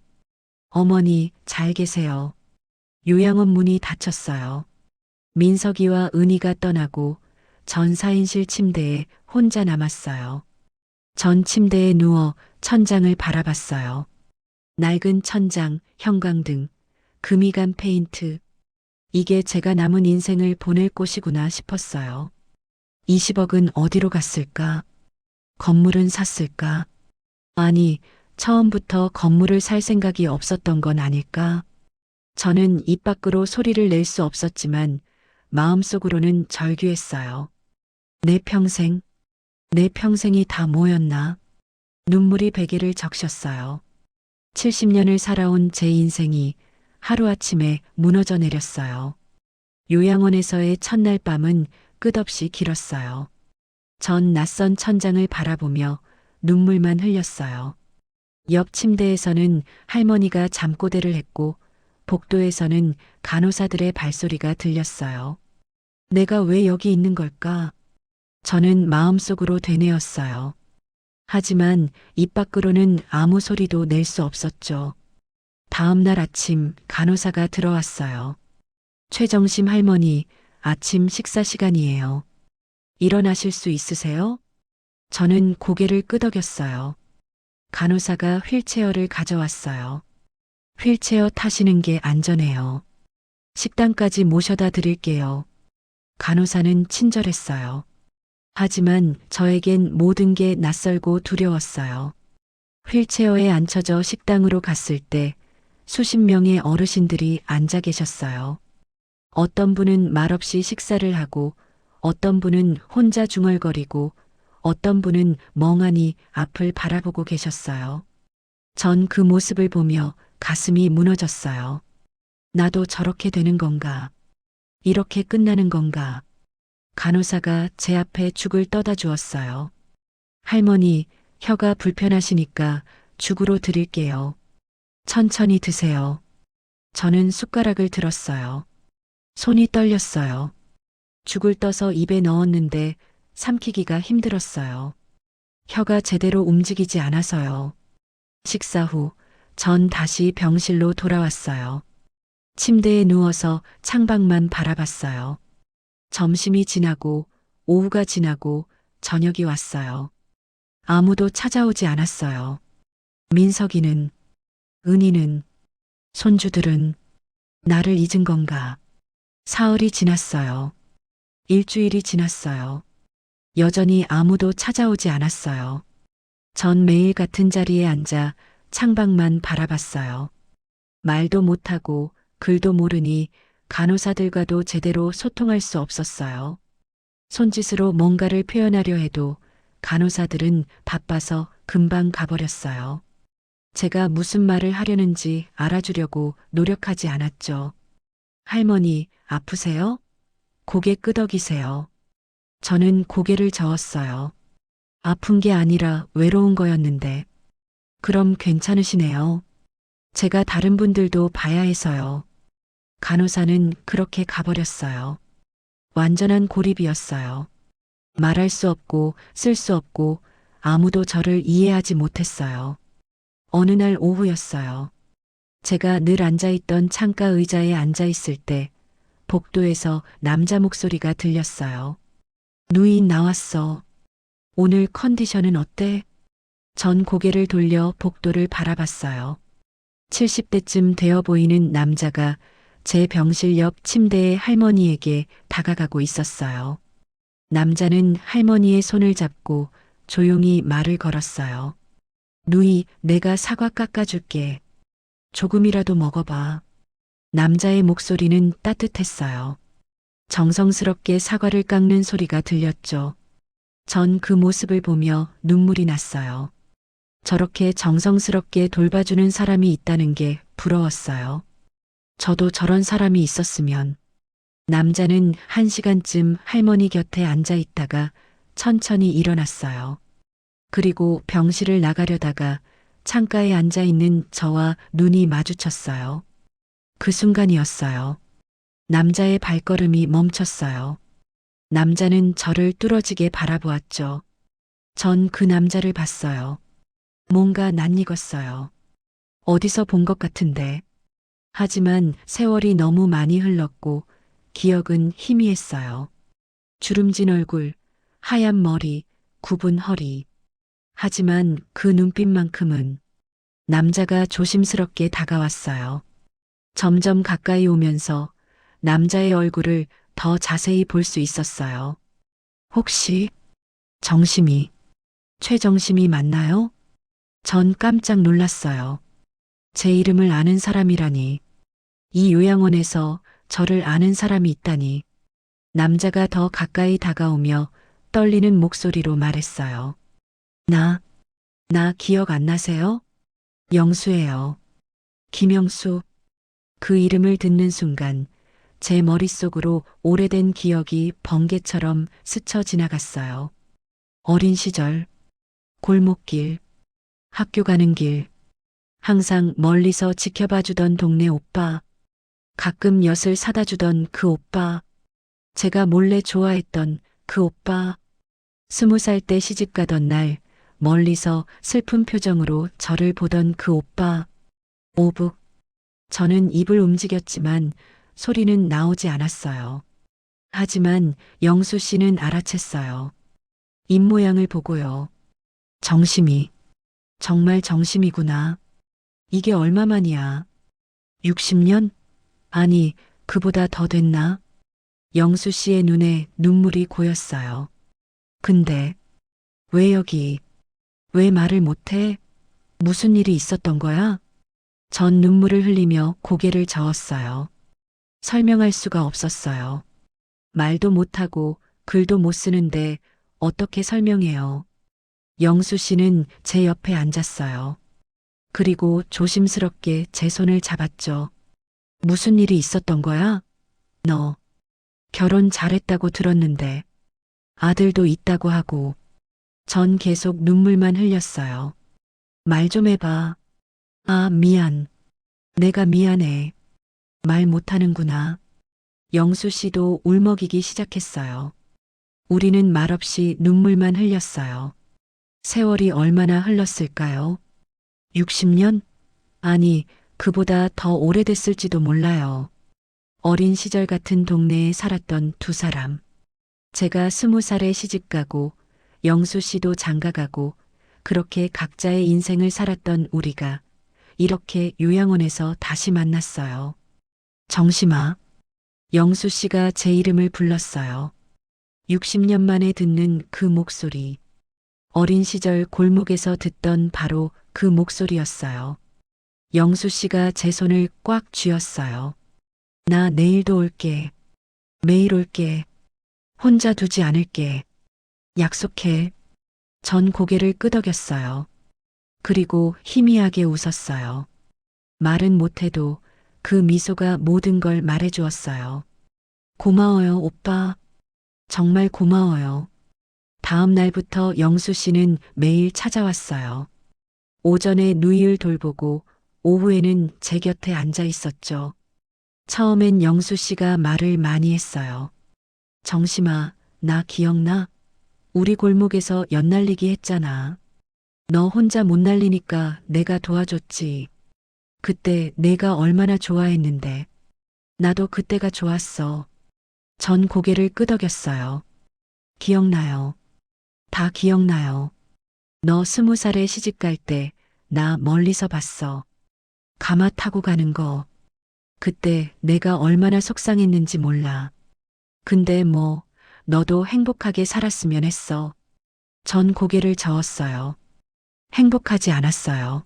S1: 어머니, 잘 계세요. 요양원 문이 닫혔어요. 민석이와 은희가 떠나고 전 4인실 침대에 혼자 남았어요. 전 침대에 누워 천장을 바라봤어요. 낡은 천장, 형광등, 금이 간 페인트. 이게 제가 남은 인생을 보낼 곳이구나 싶었어요. 20억은 어디로 갔을까? 건물은 샀을까? 아니, 처음부터 건물을 살 생각이 없었던 건 아닐까? 저는 입 밖으로 소리를 낼 수 없었지만 마음속으로는 절규했어요. 내 평생이 다 뭐였나? 눈물이 베개를 적셨어요. 70년을 살아온 제 인생이 하루아침에 무너져 내렸어요. 요양원에서의 첫날 밤은 끝없이 길었어요. 전 낯선 천장을 바라보며 눈물만 흘렸어요. 옆 침대에서는 할머니가 잠꼬대를 했고 복도에서는 간호사들의 발소리가 들렸어요. 내가 왜 여기 있는 걸까? 저는 마음속으로 되뇌었어요. 하지만 입 밖으로는 아무 소리도 낼 수 없었죠. 다음 날 아침 간호사가 들어왔어요. 최정심 할머니, 아침 식사 시간이에요. 일어나실 수 있으세요? 저는 고개를 끄덕였어요. 간호사가 휠체어를 가져왔어요. 휠체어 타시는 게 안전해요. 식당까지 모셔다 드릴게요. 간호사는 친절했어요. 하지만 저에겐 모든 게 낯설고 두려웠어요. 휠체어에 앉혀져 식당으로 갔을 때 수십 명의 어르신들이 앉아 계셨어요. 어떤 분은 말없이 식사를 하고 어떤 분은 혼자 중얼거리고 어떤 분은 멍하니 앞을 바라보고 계셨어요. 전 그 모습을 보며 가슴이 무너졌어요. 나도 저렇게 되는 건가? 이렇게 끝나는 건가? 간호사가 제 앞에 죽을 떠다 주었어요. 할머니, 혀가 불편하시니까 죽으로 드릴게요. 천천히 드세요. 저는 숟가락을 들었어요. 손이 떨렸어요. 죽을 떠서 입에 넣었는데 삼키기가 힘들었어요. 혀가 제대로 움직이지 않아서요. 식사 후 전 다시 병실로 돌아왔어요. 침대에 누워서 창밖만 바라봤어요. 점심이 지나고 오후가 지나고 저녁이 왔어요. 아무도 찾아오지 않았어요. 민석이는, 은희는, 손주들은 나를 잊은 건가? 사흘이 지났어요. 일주일이 지났어요. 여전히 아무도 찾아오지 않았어요. 전 매일 같은 자리에 앉아 창밖만 바라봤어요. 말도 못하고 글도 모르니 간호사들과도 제대로 소통할 수 없었어요. 손짓으로 뭔가를 표현하려 해도 간호사들은 바빠서 금방 가버렸어요. 제가 무슨 말을 하려는지 알아주려고 노력하지 않았죠. 할머니, 아프세요? 고개 끄덕이세요. 저는 고개를 저었어요. 아픈 게 아니라 외로운 거였는데. 그럼 괜찮으시네요. 제가 다른 분들도 봐야 해서요. 간호사는 그렇게 가버렸어요. 완전한 고립이었어요. 말할 수 없고 쓸 수 없고 아무도 저를 이해하지 못했어요. 어느 날 오후였어요. 제가 늘 앉아있던 창가 의자에 앉아있을 때 복도에서 남자 목소리가 들렸어요. 누이 나왔어. 오늘 컨디션은 어때? 전 고개를 돌려 복도를 바라봤어요. 70대쯤 되어 보이는 남자가 제 병실 옆 침대의 할머니에게 다가가고 있었어요. 남자는 할머니의 손을 잡고 조용히 말을 걸었어요. 누이, 내가 사과 깎아줄게. 조금이라도 먹어봐. 남자의 목소리는 따뜻했어요. 정성스럽게 사과를 깎는 소리가 들렸죠. 전 그 모습을 보며 눈물이 났어요. 저렇게 정성스럽게 돌봐주는 사람이 있다는 게 부러웠어요. 저도 저런 사람이 있었으면. 남자는 1시간쯤 할머니 곁에 앉아 있다가 천천히 일어났어요. 그리고 병실을 나가려다가 창가에 앉아 있는 저와 눈이 마주쳤어요. 그 순간이었어요. 남자의 발걸음이 멈췄어요. 남자는 저를 뚫어지게 바라보았죠. 전 그 남자를 봤어요. 뭔가 낯익었어요. 어디서 본 것 같은데. 하지만 세월이 너무 많이 흘렀고 기억은 희미했어요. 주름진 얼굴, 하얀 머리, 굽은 허리. 하지만 그 눈빛만큼은. 남자가 조심스럽게 다가왔어요. 점점 가까이 오면서 남자의 얼굴을 더 자세히 볼 수 있었어요. 혹시 정심이, 최정심이 맞나요? 전 깜짝 놀랐어요. 제 이름을 아는 사람이라니. 이 요양원에서 저를 아는 사람이 있다니. 남자가 더 가까이 다가오며 떨리는 목소리로 말했어요. 나 기억 안 나세요? 영수예요. 김영수. 그 이름을 듣는 순간 제 머릿속으로 오래된 기억이 번개처럼 스쳐 지나갔어요. 어린 시절, 골목길, 학교 가는 길, 항상 멀리서 지켜봐주던 동네 오빠, 가끔 엿을 사다 주던 그 오빠, 제가 몰래 좋아했던 그 오빠, 20살 때 시집 가던 날, 멀리서 슬픈 표정으로 저를 보던 그 오빠, 오북. 저는 입을 움직였지만 소리는 나오지 않았어요. 하지만 영수 씨는 알아챘어요. 입모양을 보고요. 정심이, 정말 정심이구나. 이게 얼마만이야? 60년? 아니, 그보다 더 됐나? 영수 씨의 눈에 눈물이 고였어요. 근데, 왜 여기? 왜 말을 못해? 무슨 일이 있었던 거야? 전 눈물을 흘리며 고개를 저었어요. 설명할 수가 없었어요. 말도 못하고 글도 못 쓰는데 어떻게 설명해요? 영수 씨는 제 옆에 앉았어요. 그리고 조심스럽게 제 손을 잡았죠. 무슨 일이 있었던 거야? 너 결혼 잘했다고 들었는데 아들도 있다고 하고. 전 계속 눈물만 흘렸어요. 말 좀 해봐. 아, 미안. 내가 미안해. 말 못하는구나. 영수 씨도 울먹이기 시작했어요. 우리는 말없이 눈물만 흘렸어요. 세월이 얼마나 흘렀을까요? 60년? 아니, 그보다 더 오래됐을지도 몰라요. 어린 시절 같은 동네에 살았던 두 사람. 제가 20살에 시집가고 영수 씨도 장가가고 그렇게 각자의 인생을 살았던 우리가 이렇게 요양원에서 다시 만났어요. 정심아. 영수 씨가 제 이름을 불렀어요. 60년 만에 듣는 그 목소리. 어린 시절 골목에서 듣던 바로 그 목소리였어요. 영수 씨가 제 손을 꽉 쥐었어요. 나 내일도 올게. 매일 올게. 혼자 두지 않을게. 약속해. 전 고개를 끄덕였어요. 그리고 희미하게 웃었어요. 말은 못해도 그 미소가 모든 걸 말해주었어요. 고마워요, 오빠. 정말 고마워요. 다음 날부터 영수 씨는 매일 찾아왔어요. 오전에 누이를 돌보고 오후에는 제 곁에 앉아 있었죠. 처음엔 영수 씨가 말을 많이 했어요. 정심아, 나 기억나? 우리 골목에서 엿날리기 했잖아. 너 혼자 못 날리니까 내가 도와줬지. 그때 내가 얼마나 좋아했는데. 나도 그때가 좋았어. 전 고개를 끄덕였어요. 기억나요. 다 기억나요. 너 20살에 시집갈 때 나 멀리서 봤어. 가마 타고 가는 거. 그때 내가 얼마나 속상했는지 몰라. 근데 뭐 너도 행복하게 살았으면 했어. 전 고개를 저었어요. 행복하지 않았어요.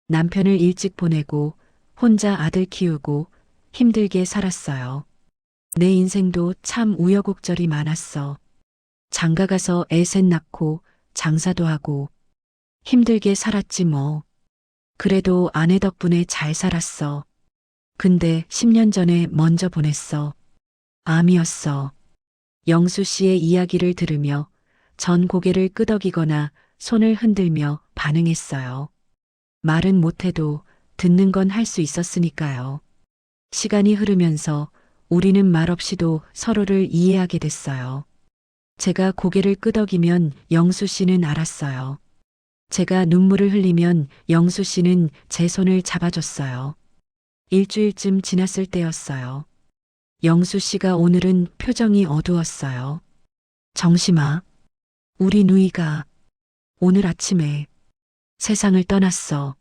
S1: 남편을 일찍 보내고 혼자 아들 키우고 힘들게 살았어요. 내 인생도 참 우여곡절이 많았어. 장가가서 애 셋 낳고 장사도 하고 힘들게 살았지 뭐. 그래도 아내 덕분에 잘 살았어. 근데 10년 전에 먼저 보냈어. 암이었어. 영수 씨의 이야기를 들으며 전 고개를 끄덕이거나 손을 흔들며 반응했어요. 말은 못해도 듣는 건 할 수 있었으니까요. 시간이 흐르면서 우리는 말없이도 서로를 이해하게 됐어요. 제가 고개를 끄덕이면 영수 씨는 알았어요. 제가 눈물을 흘리면 영수 씨는 제 손을 잡아줬어요. 일주일쯤 지났을 때였어요. 영수 씨가 오늘은 표정이 어두웠어요. 정심아, 우리 누이가 오늘 아침에 세상을 떠났어.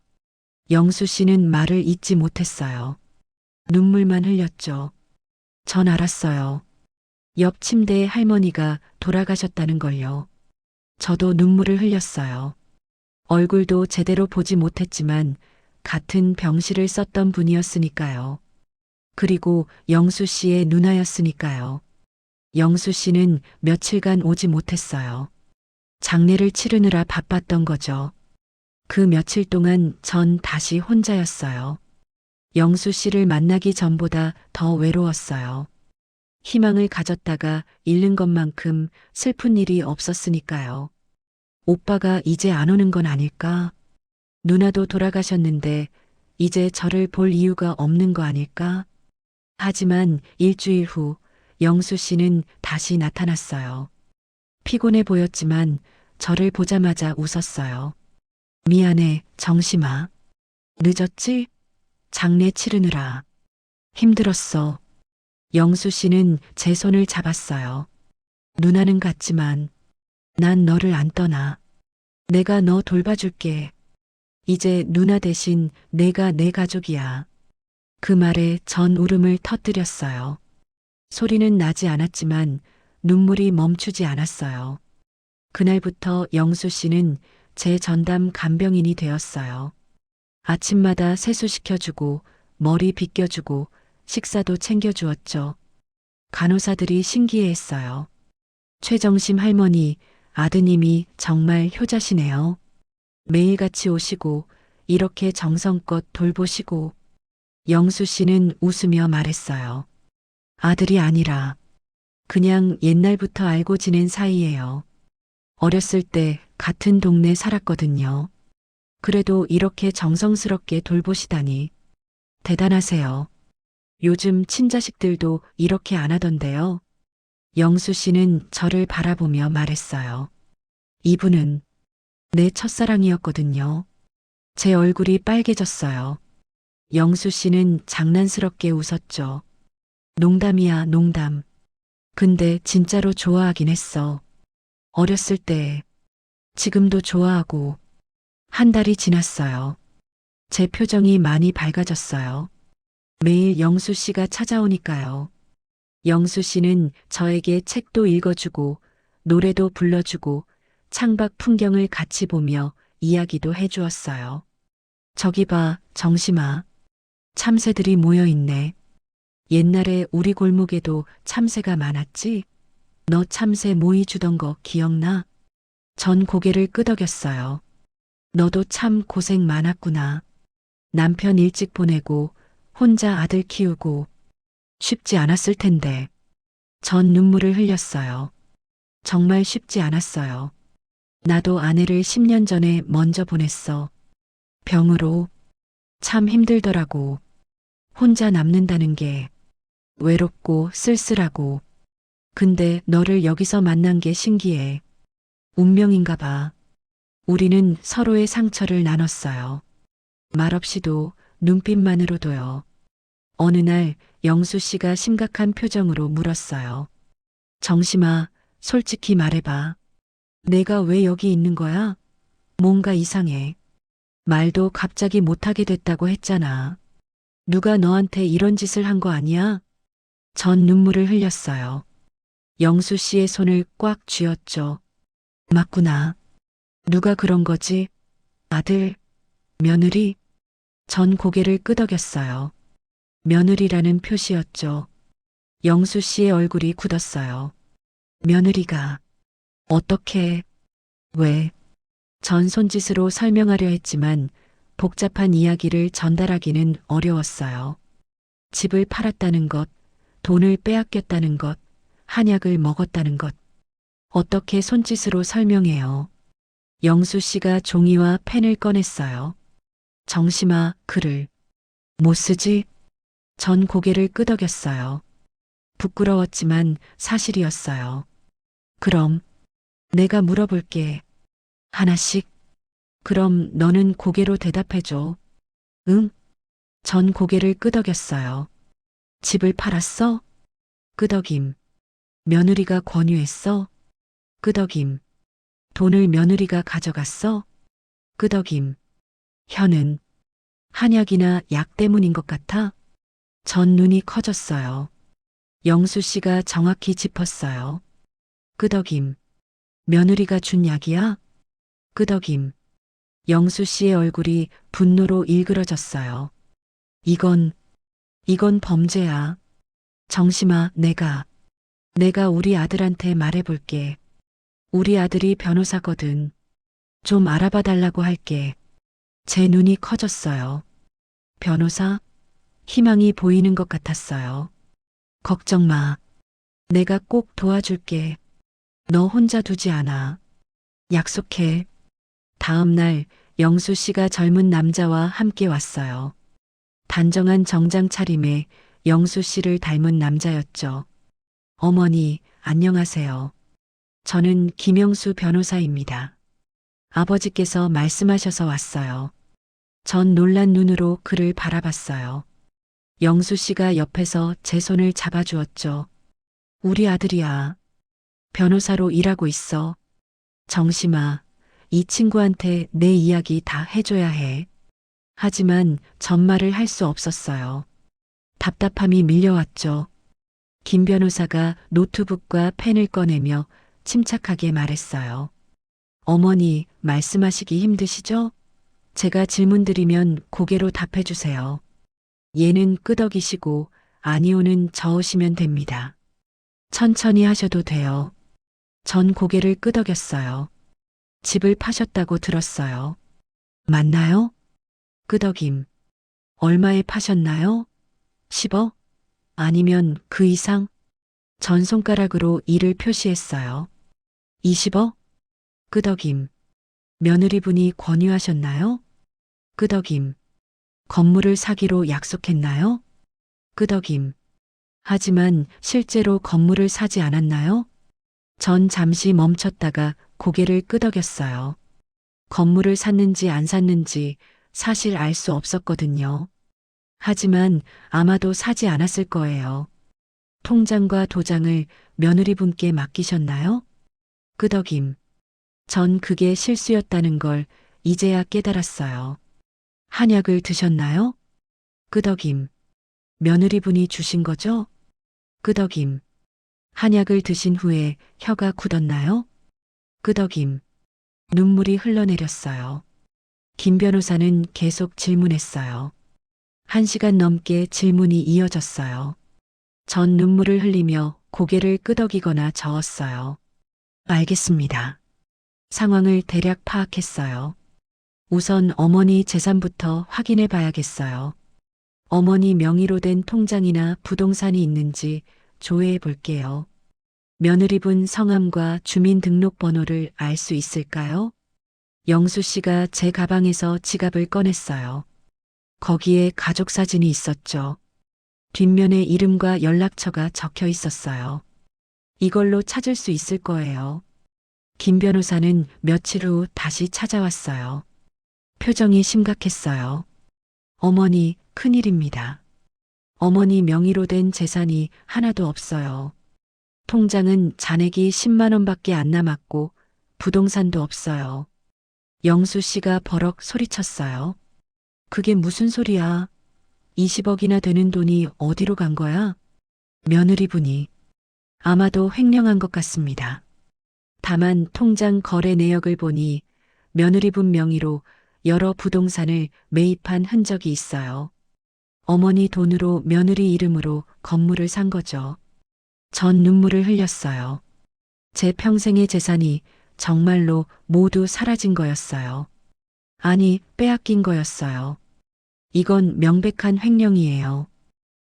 S1: 영수 씨는 말을 잇지 못했어요. 눈물만 흘렸죠. 전 알았어요. 옆 침대에 할머니가 돌아가셨다는 걸요. 저도 눈물을 흘렸어요. 얼굴도 제대로 보지 못했지만 같은 병실을 썼던 분이었으니까요. 그리고 영수 씨의 누나였으니까요. 영수 씨는 며칠간 오지 못했어요. 장례를 치르느라 바빴던 거죠. 그 며칠 동안 전 다시 혼자였어요. 영수 씨를 만나기 전보다 더 외로웠어요. 희망을 가졌다가 잃는 것만큼 슬픈 일이 없었으니까요. 오빠가 이제 안 오는 건 아닐까? 누나도 돌아가셨는데 이제 저를 볼 이유가 없는 거 아닐까? 하지만 일주일 후 영수 씨는 다시 나타났어요. 피곤해 보였지만 저를 보자마자 웃었어요. 미안해, 정심아. 늦었지? 장례 치르느라. 힘들었어. 영수 씨는 제 손을 잡았어요. 누나는 갔지만 난 너를 안 떠나. 내가 너 돌봐줄게. 이제 누나 대신 내가 내 가족이야. 그 말에 전 울음을 터뜨렸어요. 소리는 나지 않았지만 눈물이 멈추지 않았어요. 그날부터 영수 씨는 제 전담 간병인이 되었어요. 아침마다 세수시켜주고 머리 빗겨주고 식사도 챙겨주었죠. 간호사들이 신기해했어요. 최정심 할머니, 아드님이 정말 효자시네요. 매일같이 오시고 이렇게 정성껏 돌보시고 영수 씨는 웃으며 말했어요. 아들이 아니라 그냥 옛날부터 알고 지낸 사이예요. 어렸을 때 같은 동네 살았거든요. 그래도 이렇게 정성스럽게 돌보시다니 대단하세요. 요즘 친자식들도 이렇게 안 하던데요. 영수 씨는 저를 바라보며 말했어요. 이분은 내 첫사랑이었거든요. 제 얼굴이 빨개졌어요. 영수 씨는 장난스럽게 웃었죠. 농담이야, 농담. 근데 진짜로 좋아하긴 했어. 어렸을 때, 지금도 좋아하고, 한 달이 지났어요. 제 표정이 많이 밝아졌어요. 매일 영수 씨가 찾아오니까요. 영수 씨는 저에게 책도 읽어주고, 노래도 불러주고, 창밖 풍경을 같이 보며 이야기도 해주었어요. 저기 봐, 정심아. 참새들이 모여있네. 옛날에 우리 골목에도 참새가 많았지? 너 참새 모이 주던 거 기억나? 전 고개를 끄덕였어요. 너도 참 고생 많았구나. 남편 일찍 보내고 혼자 아들 키우고 쉽지 않았을 텐데. 전 눈물을 흘렸어요. 정말 쉽지 않았어요. 나도 아내를 10년 전에 먼저 보냈어. 병으로. 참 힘들더라고. 혼자 남는다는 게 외롭고 쓸쓸하고. 근데 너를 여기서 만난 게 신기해. 운명인가 봐. 우리는 서로의 상처를 나눴어요. 말없이도 눈빛만으로도요. 어느 날 영수 씨가 심각한 표정으로 물었어요. 정심아, 솔직히 말해봐. 내가 왜 여기 있는 거야? 뭔가 이상해. 말도 갑자기 못하게 됐다고 했잖아. 누가 너한테 이런 짓을 한 거 아니야? 전 눈물을 흘렸어요. 영수 씨의 손을 꽉 쥐었죠. 맞구나. 누가 그런 거지? 아들, 며느리? 전 고개를 끄덕였어요. 며느리라는 표시였죠. 영수 씨의 얼굴이 굳었어요. 며느리가 어떻게, 왜? 전 손짓으로 설명하려 했지만 복잡한 이야기를 전달하기는 어려웠어요. 집을 팔았다는 것, 돈을 빼앗겼다는 것, 한약을 먹었다는 것. 어떻게 손짓으로 설명해요? 영수 씨가 종이와 펜을 꺼냈어요. 정심아, 글을 못 쓰지? 전 고개를 끄덕였어요. 부끄러웠지만 사실이었어요. 그럼 내가 물어볼게. 하나씩. 그럼 너는 고개로 대답해줘. 응? 전 고개를 끄덕였어요. 집을 팔았어? 끄덕임. 며느리가 권유했어? 끄덕임. 돈을 며느리가 가져갔어? 끄덕임. 현은 한약이나 약 때문인 것 같아? 전 눈이 커졌어요. 영수 씨가 정확히 짚었어요. 끄덕임. 며느리가 준 약이야? 끄덕임. 영수 씨의 얼굴이 분노로 일그러졌어요. 이건 범죄야. 정심아, 내가 우리 아들한테 말해볼게. 우리 아들이 변호사거든. 좀 알아봐 달라고 할게. 제 눈이 커졌어요. 변호사? 희망이 보이는 것 같았어요. 걱정 마. 내가 꼭 도와줄게. 너 혼자 두지 않아. 약속해. 다음 날 영수 씨가 젊은 남자와 함께 왔어요. 단정한 정장 차림에 영수 씨를 닮은 남자였죠. 어머니, 안녕하세요. 저는 김영수 변호사입니다. 아버지께서 말씀하셔서 왔어요. 전 놀란 눈으로 그를 바라봤어요. 영수 씨가 옆에서 제 손을 잡아주었죠. 우리 아들이야. 변호사로 일하고 있어. 정심아, 이 친구한테 내 이야기 다 해줘야 해. 하지만 전말을 할 수 없었어요. 답답함이 밀려왔죠. 김 변호사가 노트북과 펜을 꺼내며 침착하게 말했어요. 어머니, 말씀하시기 힘드시죠? 제가 질문드리면 고개로 답해주세요. 얘는 끄덕이시고 아니오는 저으시면 됩니다. 천천히 하셔도 돼요. 전 고개를 끄덕였어요. 집을 파셨다고 들었어요. 맞나요? 끄덕임. 얼마에 파셨나요? 10억? 아니면 그 이상? 전 손가락으로 이를 표시했어요. 20억? 끄덕임. 며느리분이 권유하셨나요? 끄덕임. 건물을 사기로 약속했나요? 끄덕임. 하지만 실제로 건물을 사지 않았나요? 전 잠시 멈췄다가 고개를 끄덕였어요. 건물을 샀는지 안 샀는지 사실 알 수 없었거든요. 하지만 아마도 사지 않았을 거예요. 통장과 도장을 며느리분께 맡기셨나요? 끄덕임. 전 그게 실수였다는 걸 이제야 깨달았어요. 한약을 드셨나요? 끄덕임. 며느리분이 주신 거죠? 끄덕임. 한약을 드신 후에 혀가 굳었나요? 끄덕임. 눈물이 흘러내렸어요. 김 변호사는 계속 질문했어요. 1시간 넘게 질문이 이어졌어요. 전 눈물을 흘리며 고개를 끄덕이거나 저었어요. 알겠습니다. 상황을 대략 파악했어요. 우선 어머니 재산부터 확인해 봐야겠어요. 어머니 명의로 된 통장이나 부동산이 있는지 조회해 볼게요. 며느리분 성함과 주민등록번호를 알 수 있을까요? 영수 씨가 제 가방에서 지갑을 꺼냈어요. 거기에 가족 사진이 있었죠. 뒷면에 이름과 연락처가 적혀 있었어요. 이걸로 찾을 수 있을 거예요. 김 변호사는 며칠 후 다시 찾아왔어요. 표정이 심각했어요. 어머니, 큰일입니다. 어머니 명의로 된 재산이 하나도 없어요. 통장은 잔액이 10만 원밖에 안 남았고 부동산도 없어요. 영수 씨가 버럭 소리쳤어요. 그게 무슨 소리야? 20억이나 되는 돈이 어디로 간 거야? 며느리분이. 아마도 횡령한 것 같습니다. 다만 통장 거래 내역을 보니 며느리분 명의로 여러 부동산을 매입한 흔적이 있어요. 어머니 돈으로 며느리 이름으로 건물을 산 거죠. 전 눈물을 흘렸어요. 제 평생의 재산이 정말로 모두 사라진 거였어요. 아니, 빼앗긴 거였어요. 이건 명백한 횡령이에요.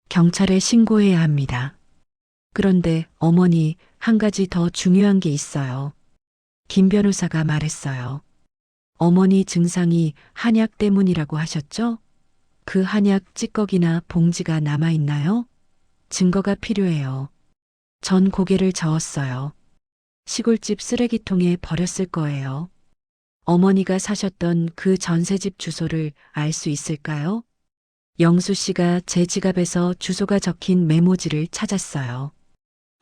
S1: 경찰에 신고해야 합니다. 그런데 어머니, 한 가지 더 중요한 게 있어요. 김 변호사가 말했어요. 어머니 증상이 한약 때문이라고 하셨죠? 그 한약 찌꺼기나 봉지가 남아있나요? 증거가 필요해요. 전 고개를 저었어요. 시골집 쓰레기통에 버렸을 거예요. 어머니가 사셨던 그 전셋집 주소를 알 수 있을까요? 영수 씨가 제 지갑에서 주소가 적힌 메모지를 찾았어요.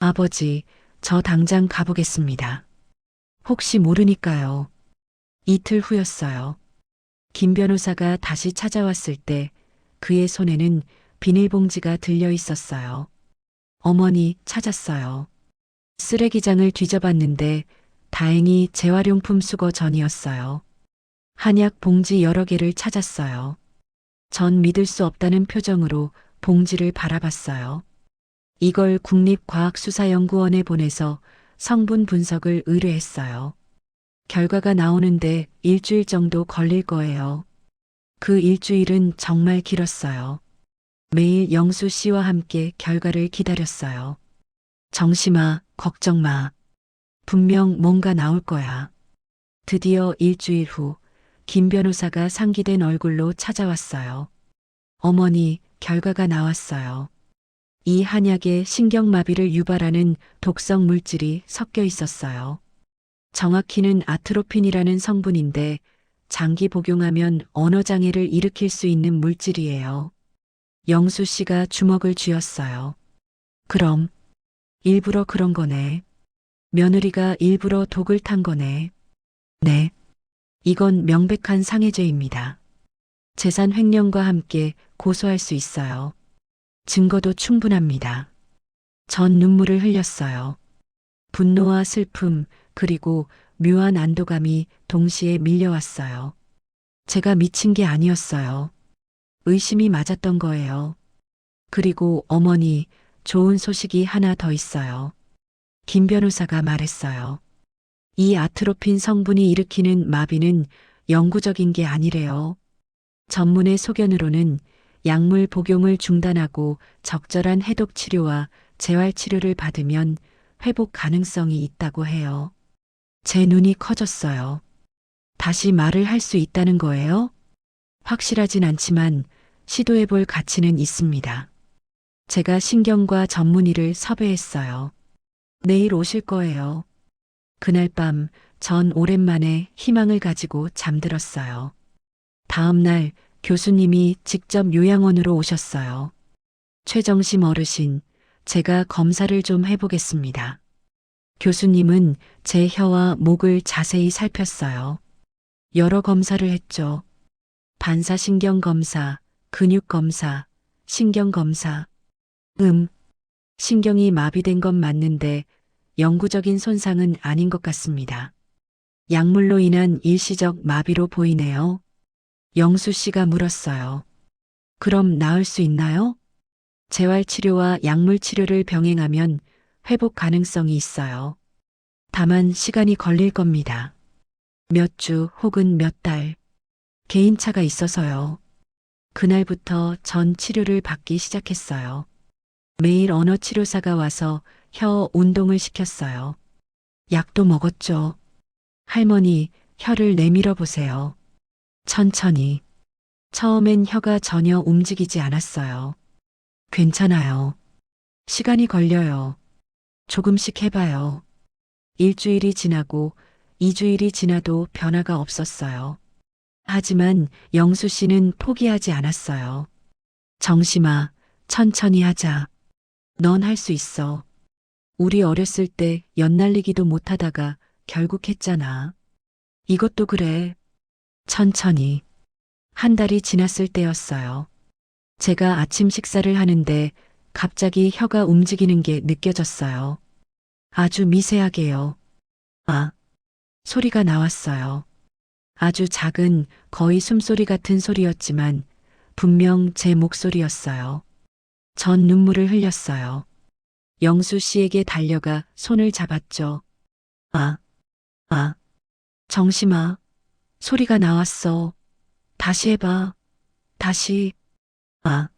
S1: 아버지, 저 당장 가보겠습니다. 혹시 모르니까요. 이틀 후였어요. 김 변호사가 다시 찾아왔을 때 그의 손에는 비닐봉지가 들려 있었어요. 어머니, 찾았어요. 쓰레기장을 뒤져봤는데 다행히 재활용품 수거 전이었어요. 한약 봉지 여러 개를 찾았어요. 전 믿을 수 없다는 표정으로 봉지를 바라봤어요. 이걸 국립과학수사연구원에 보내서 성분 분석을 의뢰했어요. 결과가 나오는데 일주일 정도 걸릴 거예요. 그 일주일은 정말 길었어요. 매일 영수 씨와 함께 결과를 기다렸어요. 정심아, 걱정 마. 분명 뭔가 나올 거야. 드디어 일주일 후, 김 변호사가 상기된 얼굴로 찾아왔어요. 어머니, 결과가 나왔어요. 이 한약에 신경마비를 유발하는 독성 물질이 섞여 있었어요. 정확히는 아트로핀이라는 성분인데 장기 복용하면 언어장애를 일으킬 수 있는 물질이에요. 영수 씨가 주먹을 쥐었어요. 그럼 일부러 그런 거네. 며느리가 일부러 독을 탄 거네. 네. 이건 명백한 상해죄입니다. 재산 횡령과 함께 고소할 수 있어요. 증거도 충분합니다. 전 눈물을 흘렸어요. 분노와 슬픔, 그리고 묘한 안도감이 동시에 밀려왔어요. 제가 미친 게 아니었어요. 의심이 맞았던 거예요. 그리고 어머니, 좋은 소식이 하나 더 있어요. 김 변호사가 말했어요. 이 아트로핀 성분이 일으키는 마비는 영구적인 게 아니래요. 전문의 소견으로는 약물 복용을 중단하고 적절한 해독 치료와 재활 치료를 받으면 회복 가능성이 있다고 해요. 제 눈이 커졌어요. 다시 말을 할 수 있다는 거예요? 확실하진 않지만 시도해 볼 가치는 있습니다. 제가 신경과 전문의를 섭외했어요. 내일 오실 거예요. 그날 밤 전 오랜만에 희망을 가지고 잠들었어요. 다음 날 교수님이 직접 요양원으로 오셨어요. 최정심 어르신, 제가 검사를 좀 해보겠습니다. 교수님은 제 혀와 목을 자세히 살폈어요. 여러 검사를 했죠. 반사신경 검사, 근육 검사, 신경 검사. 신경이 마비된 건 맞는데 영구적인 손상은 아닌 것 같습니다. 약물로 인한 일시적 마비로 보이네요. 영수 씨가 물었어요. 그럼 나을 수 있나요? 재활치료와 약물치료를 병행하면 회복 가능성이 있어요. 다만 시간이 걸릴 겁니다. 몇 주 혹은 몇 달. 개인차가 있어서요. 그날부터 전 치료를 받기 시작했어요. 매일 언어치료사가 와서 혀 운동을 시켰어요. 약도 먹었죠. 할머니, 혀를 내밀어 보세요. 천천히. 처음엔 혀가 전혀 움직이지 않았어요. 괜찮아요. 시간이 걸려요. 조금씩 해봐요. 일주일이 지나고 2주일이 지나도 변화가 없었어요. 하지만 영수 씨는 포기하지 않았어요. 정심아, 천천히 하자. 넌 할 수 있어. 우리 어렸을 때 연날리기도 못하다가 결국 했잖아. 이것도 그래. 천천히. 한 달이 지났을 때였어요. 제가 아침 식사를 하는데 갑자기 혀가 움직이는 게 느껴졌어요. 아주 미세하게요. 아, 소리가 나왔어요. 아주 작은, 거의 숨소리 같은 소리였지만 분명 제 목소리였어요. 전 눈물을 흘렸어요. 영수 씨에게 달려가 손을 잡았죠. 아, 정심아, 소리가 나왔어. 다시 해봐. 다시. 아,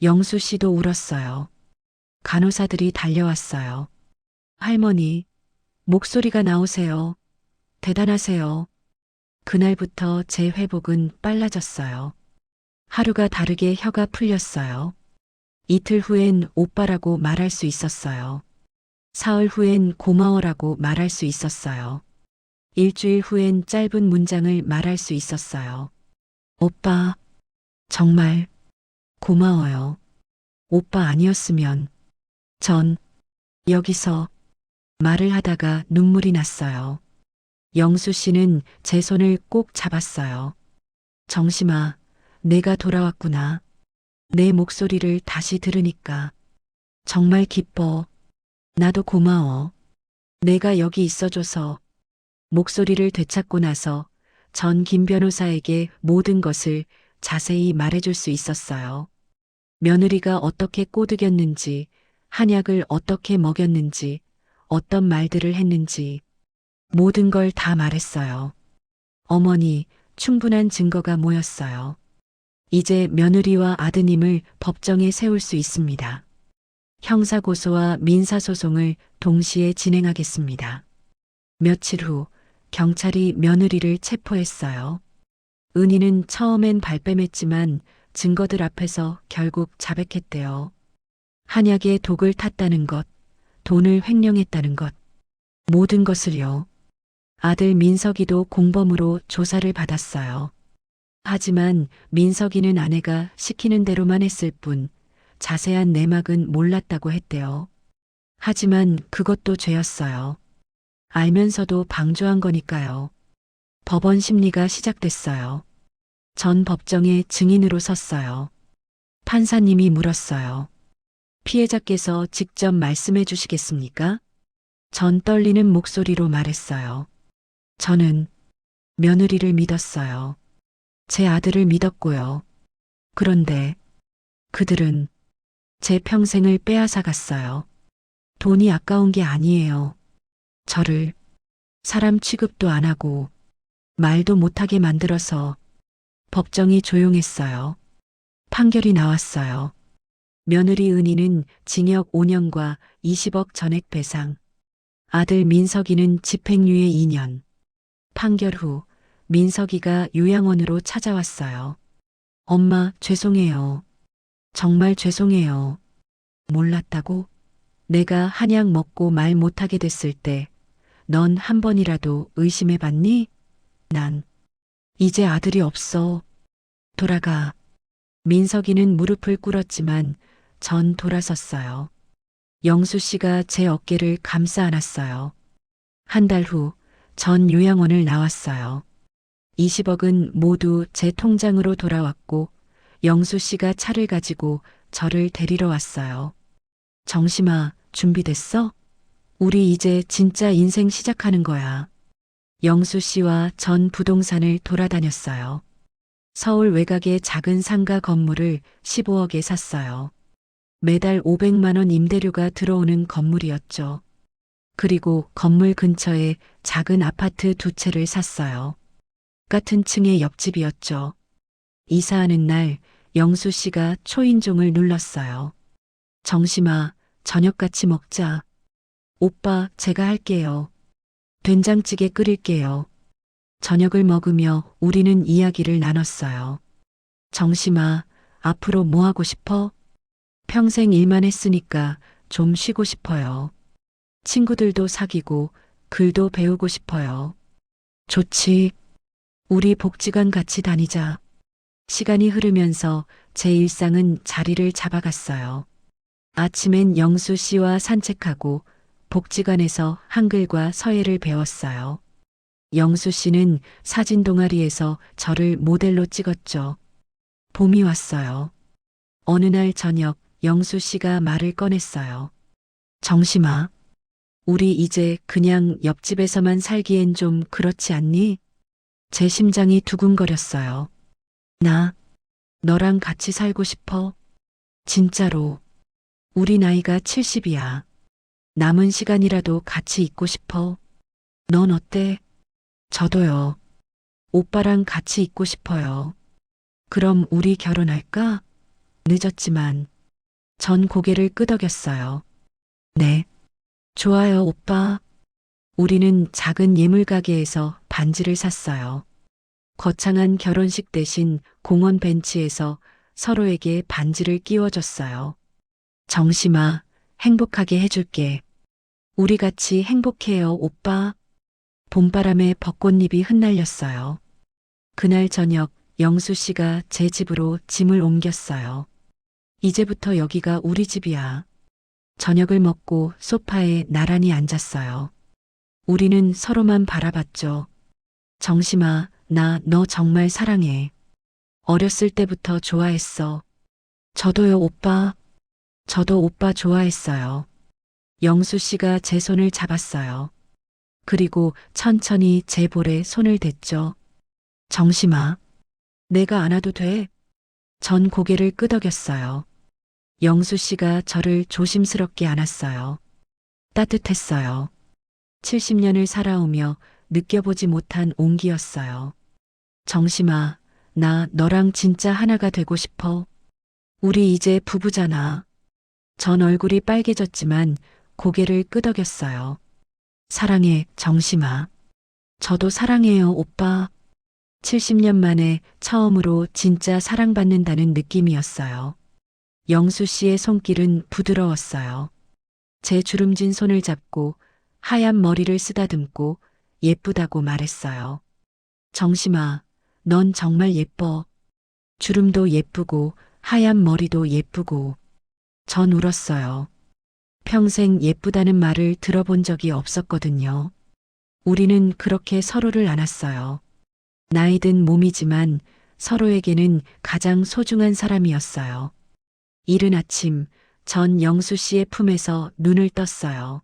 S1: 영수 씨도 울었어요. 간호사들이 달려왔어요. 할머니, 목소리가 나오세요. 대단하세요. 그날부터 제 회복은 빨라졌어요. 하루가 다르게 혀가 풀렸어요. 이틀 후엔 오빠라고 말할 수 있었어요. 사흘 후엔 고마워라고 말할 수 있었어요. 일주일 후엔 짧은 문장을 말할 수 있었어요. 오빠, 정말 고마워요. 오빠 아니었으면 전 여기서 말을 하다가 눈물이 났어요. 영수 씨는 제 손을 꼭 잡았어요. 정심아, 내가 돌아왔구나. 내 목소리를 다시 들으니까 정말 기뻐. 나도 고마워. 내가 여기 있어줘서. 목소리를 되찾고 나서 전 김 변호사에게 모든 것을 자세히 말해줄 수 있었어요. 며느리가 어떻게 꼬드겼는지, 한약을 어떻게 먹였는지, 어떤 말들을 했는지, 모든 걸 다 말했어요. 어머니, 충분한 증거가 모였어요. 이제 며느리와 아드님을 법정에 세울 수 있습니다. 형사고소와 민사소송을 동시에 진행하겠습니다. 며칠 후 경찰이 며느리를 체포했어요. 은희는 처음엔 발뺌했지만 증거들 앞에서 결국 자백했대요. 한약에 독을 탔다는 것, 돈을 횡령했다는 것, 모든 것을요. 아들 민석이도 공범으로 조사를 받았어요. 하지만 민석이는 아내가 시키는 대로만 했을 뿐 자세한 내막은 몰랐다고 했대요. 하지만 그것도 죄였어요. 알면서도 방조한 거니까요. 법원 심리가 시작됐어요. 전 법정에 증인으로 섰어요. 판사님이 물었어요. 피해자께서 직접 말씀해 주시겠습니까? 전 떨리는 목소리로 말했어요. 저는 며느리를 믿었어요. 제 아들을 믿었고요. 그런데 그들은 제 평생을 빼앗아 갔어요. 돈이 아까운 게 아니에요. 저를 사람 취급도 안 하고 말도 못하게 만들어서 법정이 조용했어요. 판결이 나왔어요. 며느리 은희는 징역 5년과 20억 전액 배상, 아들 민석이는 집행유예 2년. 판결 후 민석이가 요양원으로 찾아왔어요. 엄마, 죄송해요. 정말 죄송해요. 몰랐다고? 내가 한약 먹고 말 못하게 됐을 때 넌 한 번이라도 의심해 봤니? 난 이제 아들이 없어. 돌아가. 민석이는 무릎을 꿇었지만 전 돌아섰어요. 영수 씨가 제 어깨를 감싸 안았어요. 한 달 후 전 요양원을 나왔어요. 20억은 모두 제 통장으로 돌아왔고 영수 씨가 차를 가지고 저를 데리러 왔어요. 정심아, 준비됐어? 우리 이제 진짜 인생 시작하는 거야. 영수 씨와 전 부동산을 돌아다녔어요. 서울 외곽의 작은 상가 건물을 15억에 샀어요. 매달 500만 원 임대료가 들어오는 건물이었죠. 그리고 건물 근처에 작은 아파트 2채를 샀어요. 같은 층의 옆집이었죠. 이사하는 날 영수 씨가 초인종을 눌렀어요. 정심아, 저녁 같이 먹자. 오빠, 제가 할게요. 된장찌개 끓일게요. 저녁을 먹으며 우리는 이야기를 나눴어요. 정심아, 앞으로 뭐 하고 싶어? 평생 일만 했으니까 좀 쉬고 싶어요. 친구들도 사귀고 글도 배우고 싶어요. 좋지. 우리 복지관 같이 다니자. 시간이 흐르면서 제 일상은 자리를 잡아갔어요. 아침엔 영수 씨와 산책하고 복지관에서 한글과 서예를 배웠어요. 영수 씨는 사진 동아리에서 저를 모델로 찍었죠. 봄이 왔어요. 어느 날 저녁 영수 씨가 말을 꺼냈어요. 정심아, 우리 이제 그냥 옆집에서만 살기엔 좀 그렇지 않니? 제 심장이 두근거렸어요. 나 너랑 같이 살고 싶어. 진짜로. 우리 나이가 70이야. 남은 시간이라도 같이 있고 싶어. 넌 어때? 저도요. 오빠랑 같이 있고 싶어요. 그럼 우리 결혼할까? 늦었지만 전 고개를 끄덕였어요. 네. 좋아요, 오빠. 우리는 작은 예물 가게에서 반지를 샀어요. 거창한 결혼식 대신 공원 벤치에서 서로에게 반지를 끼워줬어요. 정심아, 행복하게 해줄게. 우리 같이 행복해요, 오빠. 봄바람에 벚꽃잎이 흩날렸어요. 그날 저녁 영수 씨가 제 집으로 짐을 옮겼어요. 이제부터 여기가 우리 집이야. 저녁을 먹고 소파에 나란히 앉았어요. 우리는 서로만 바라봤죠. 정심아, 나 너 정말 사랑해. 어렸을 때부터 좋아했어. 저도요, 오빠. 저도 오빠 좋아했어요. 영수 씨가 제 손을 잡았어요. 그리고 천천히 제 볼에 손을 댔죠. 정심아, 내가 안아도 돼? 전 고개를 끄덕였어요. 영수 씨가 저를 조심스럽게 안았어요. 따뜻했어요. 70년을 살아오며 느껴보지 못한 온기였어요. 정심아, 나 너랑 진짜 하나가 되고 싶어. 우리 이제 부부잖아. 전 얼굴이 빨개졌지만 고개를 끄덕였어요. 사랑해, 정심아. 저도 사랑해요, 오빠. 70년 만에 처음으로 진짜 사랑받는다는 느낌이었어요. 영수 씨의 손길은 부드러웠어요. 제 주름진 손을 잡고 하얀 머리를 쓰다듬고 예쁘다고 말했어요. 정심아, 넌 정말 예뻐. 주름도 예쁘고 하얀 머리도 예쁘고. 전 울었어요. 평생 예쁘다는 말을 들어본 적이 없었거든요. 우리는 그렇게 서로를 안았어요. 나이 든 몸이지만 서로에게는 가장 소중한 사람이었어요. 이른 아침, 전 영수 씨의 품에서 눈을 떴어요.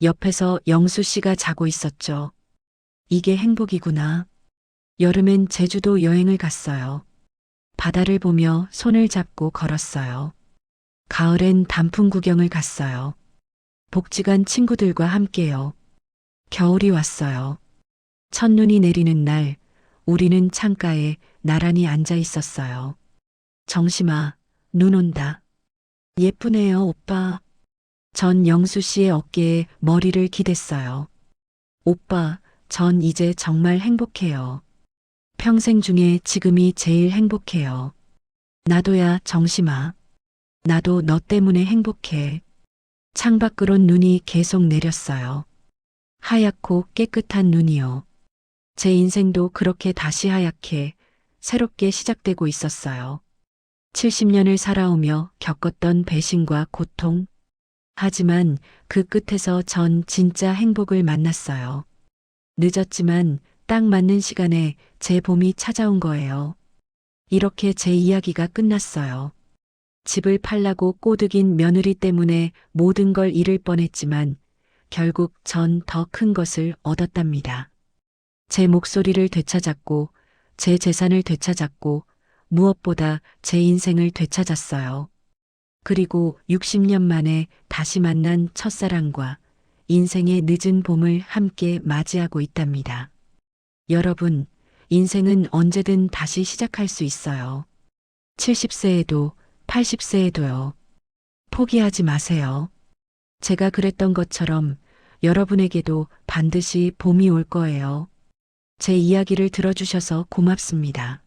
S1: 옆에서 영수 씨가 자고 있었죠. 이게 행복이구나. 여름엔 제주도 여행을 갔어요. 바다를 보며 손을 잡고 걸었어요. 가을엔 단풍 구경을 갔어요. 복지관 친구들과 함께요. 겨울이 왔어요. 첫눈이 내리는 날, 우리는 창가에 나란히 앉아 있었어요. 정심아, 눈 온다. 예쁘네요, 오빠. 전 영수 씨의 어깨에 머리를 기댔어요. 오빠, 전 이제 정말 행복해요. 평생 중에 지금이 제일 행복해요. 나도야, 정심아. 나도 너 때문에 행복해. 창밖으론 눈이 계속 내렸어요. 하얗고 깨끗한 눈이요. 제 인생도 그렇게 다시 하얗게 새롭게 시작되고 있었어요. 70년을 살아오며 겪었던 배신과 고통. 하지만 그 끝에서 전 진짜 행복을 만났어요. 늦었지만 딱 맞는 시간에 제 봄이 찾아온 거예요. 이렇게 제 이야기가 끝났어요. 집을 팔라고 꼬드긴 며느리 때문에 모든 걸 잃을 뻔했지만 결국 전 더 큰 것을 얻었답니다. 제 목소리를 되찾았고 제 재산을 되찾았고 무엇보다 제 인생을 되찾았어요. 그리고 60년 만에 다시 만난 첫사랑과 인생의 늦은 봄을 함께 맞이하고 있답니다. 여러분, 인생은 언제든 다시 시작할 수 있어요. 70세에도 80세에도요. 포기하지 마세요. 제가 그랬던 것처럼 여러분에게도 반드시 봄이 올 거예요. 제 이야기를 들어주셔서 고맙습니다.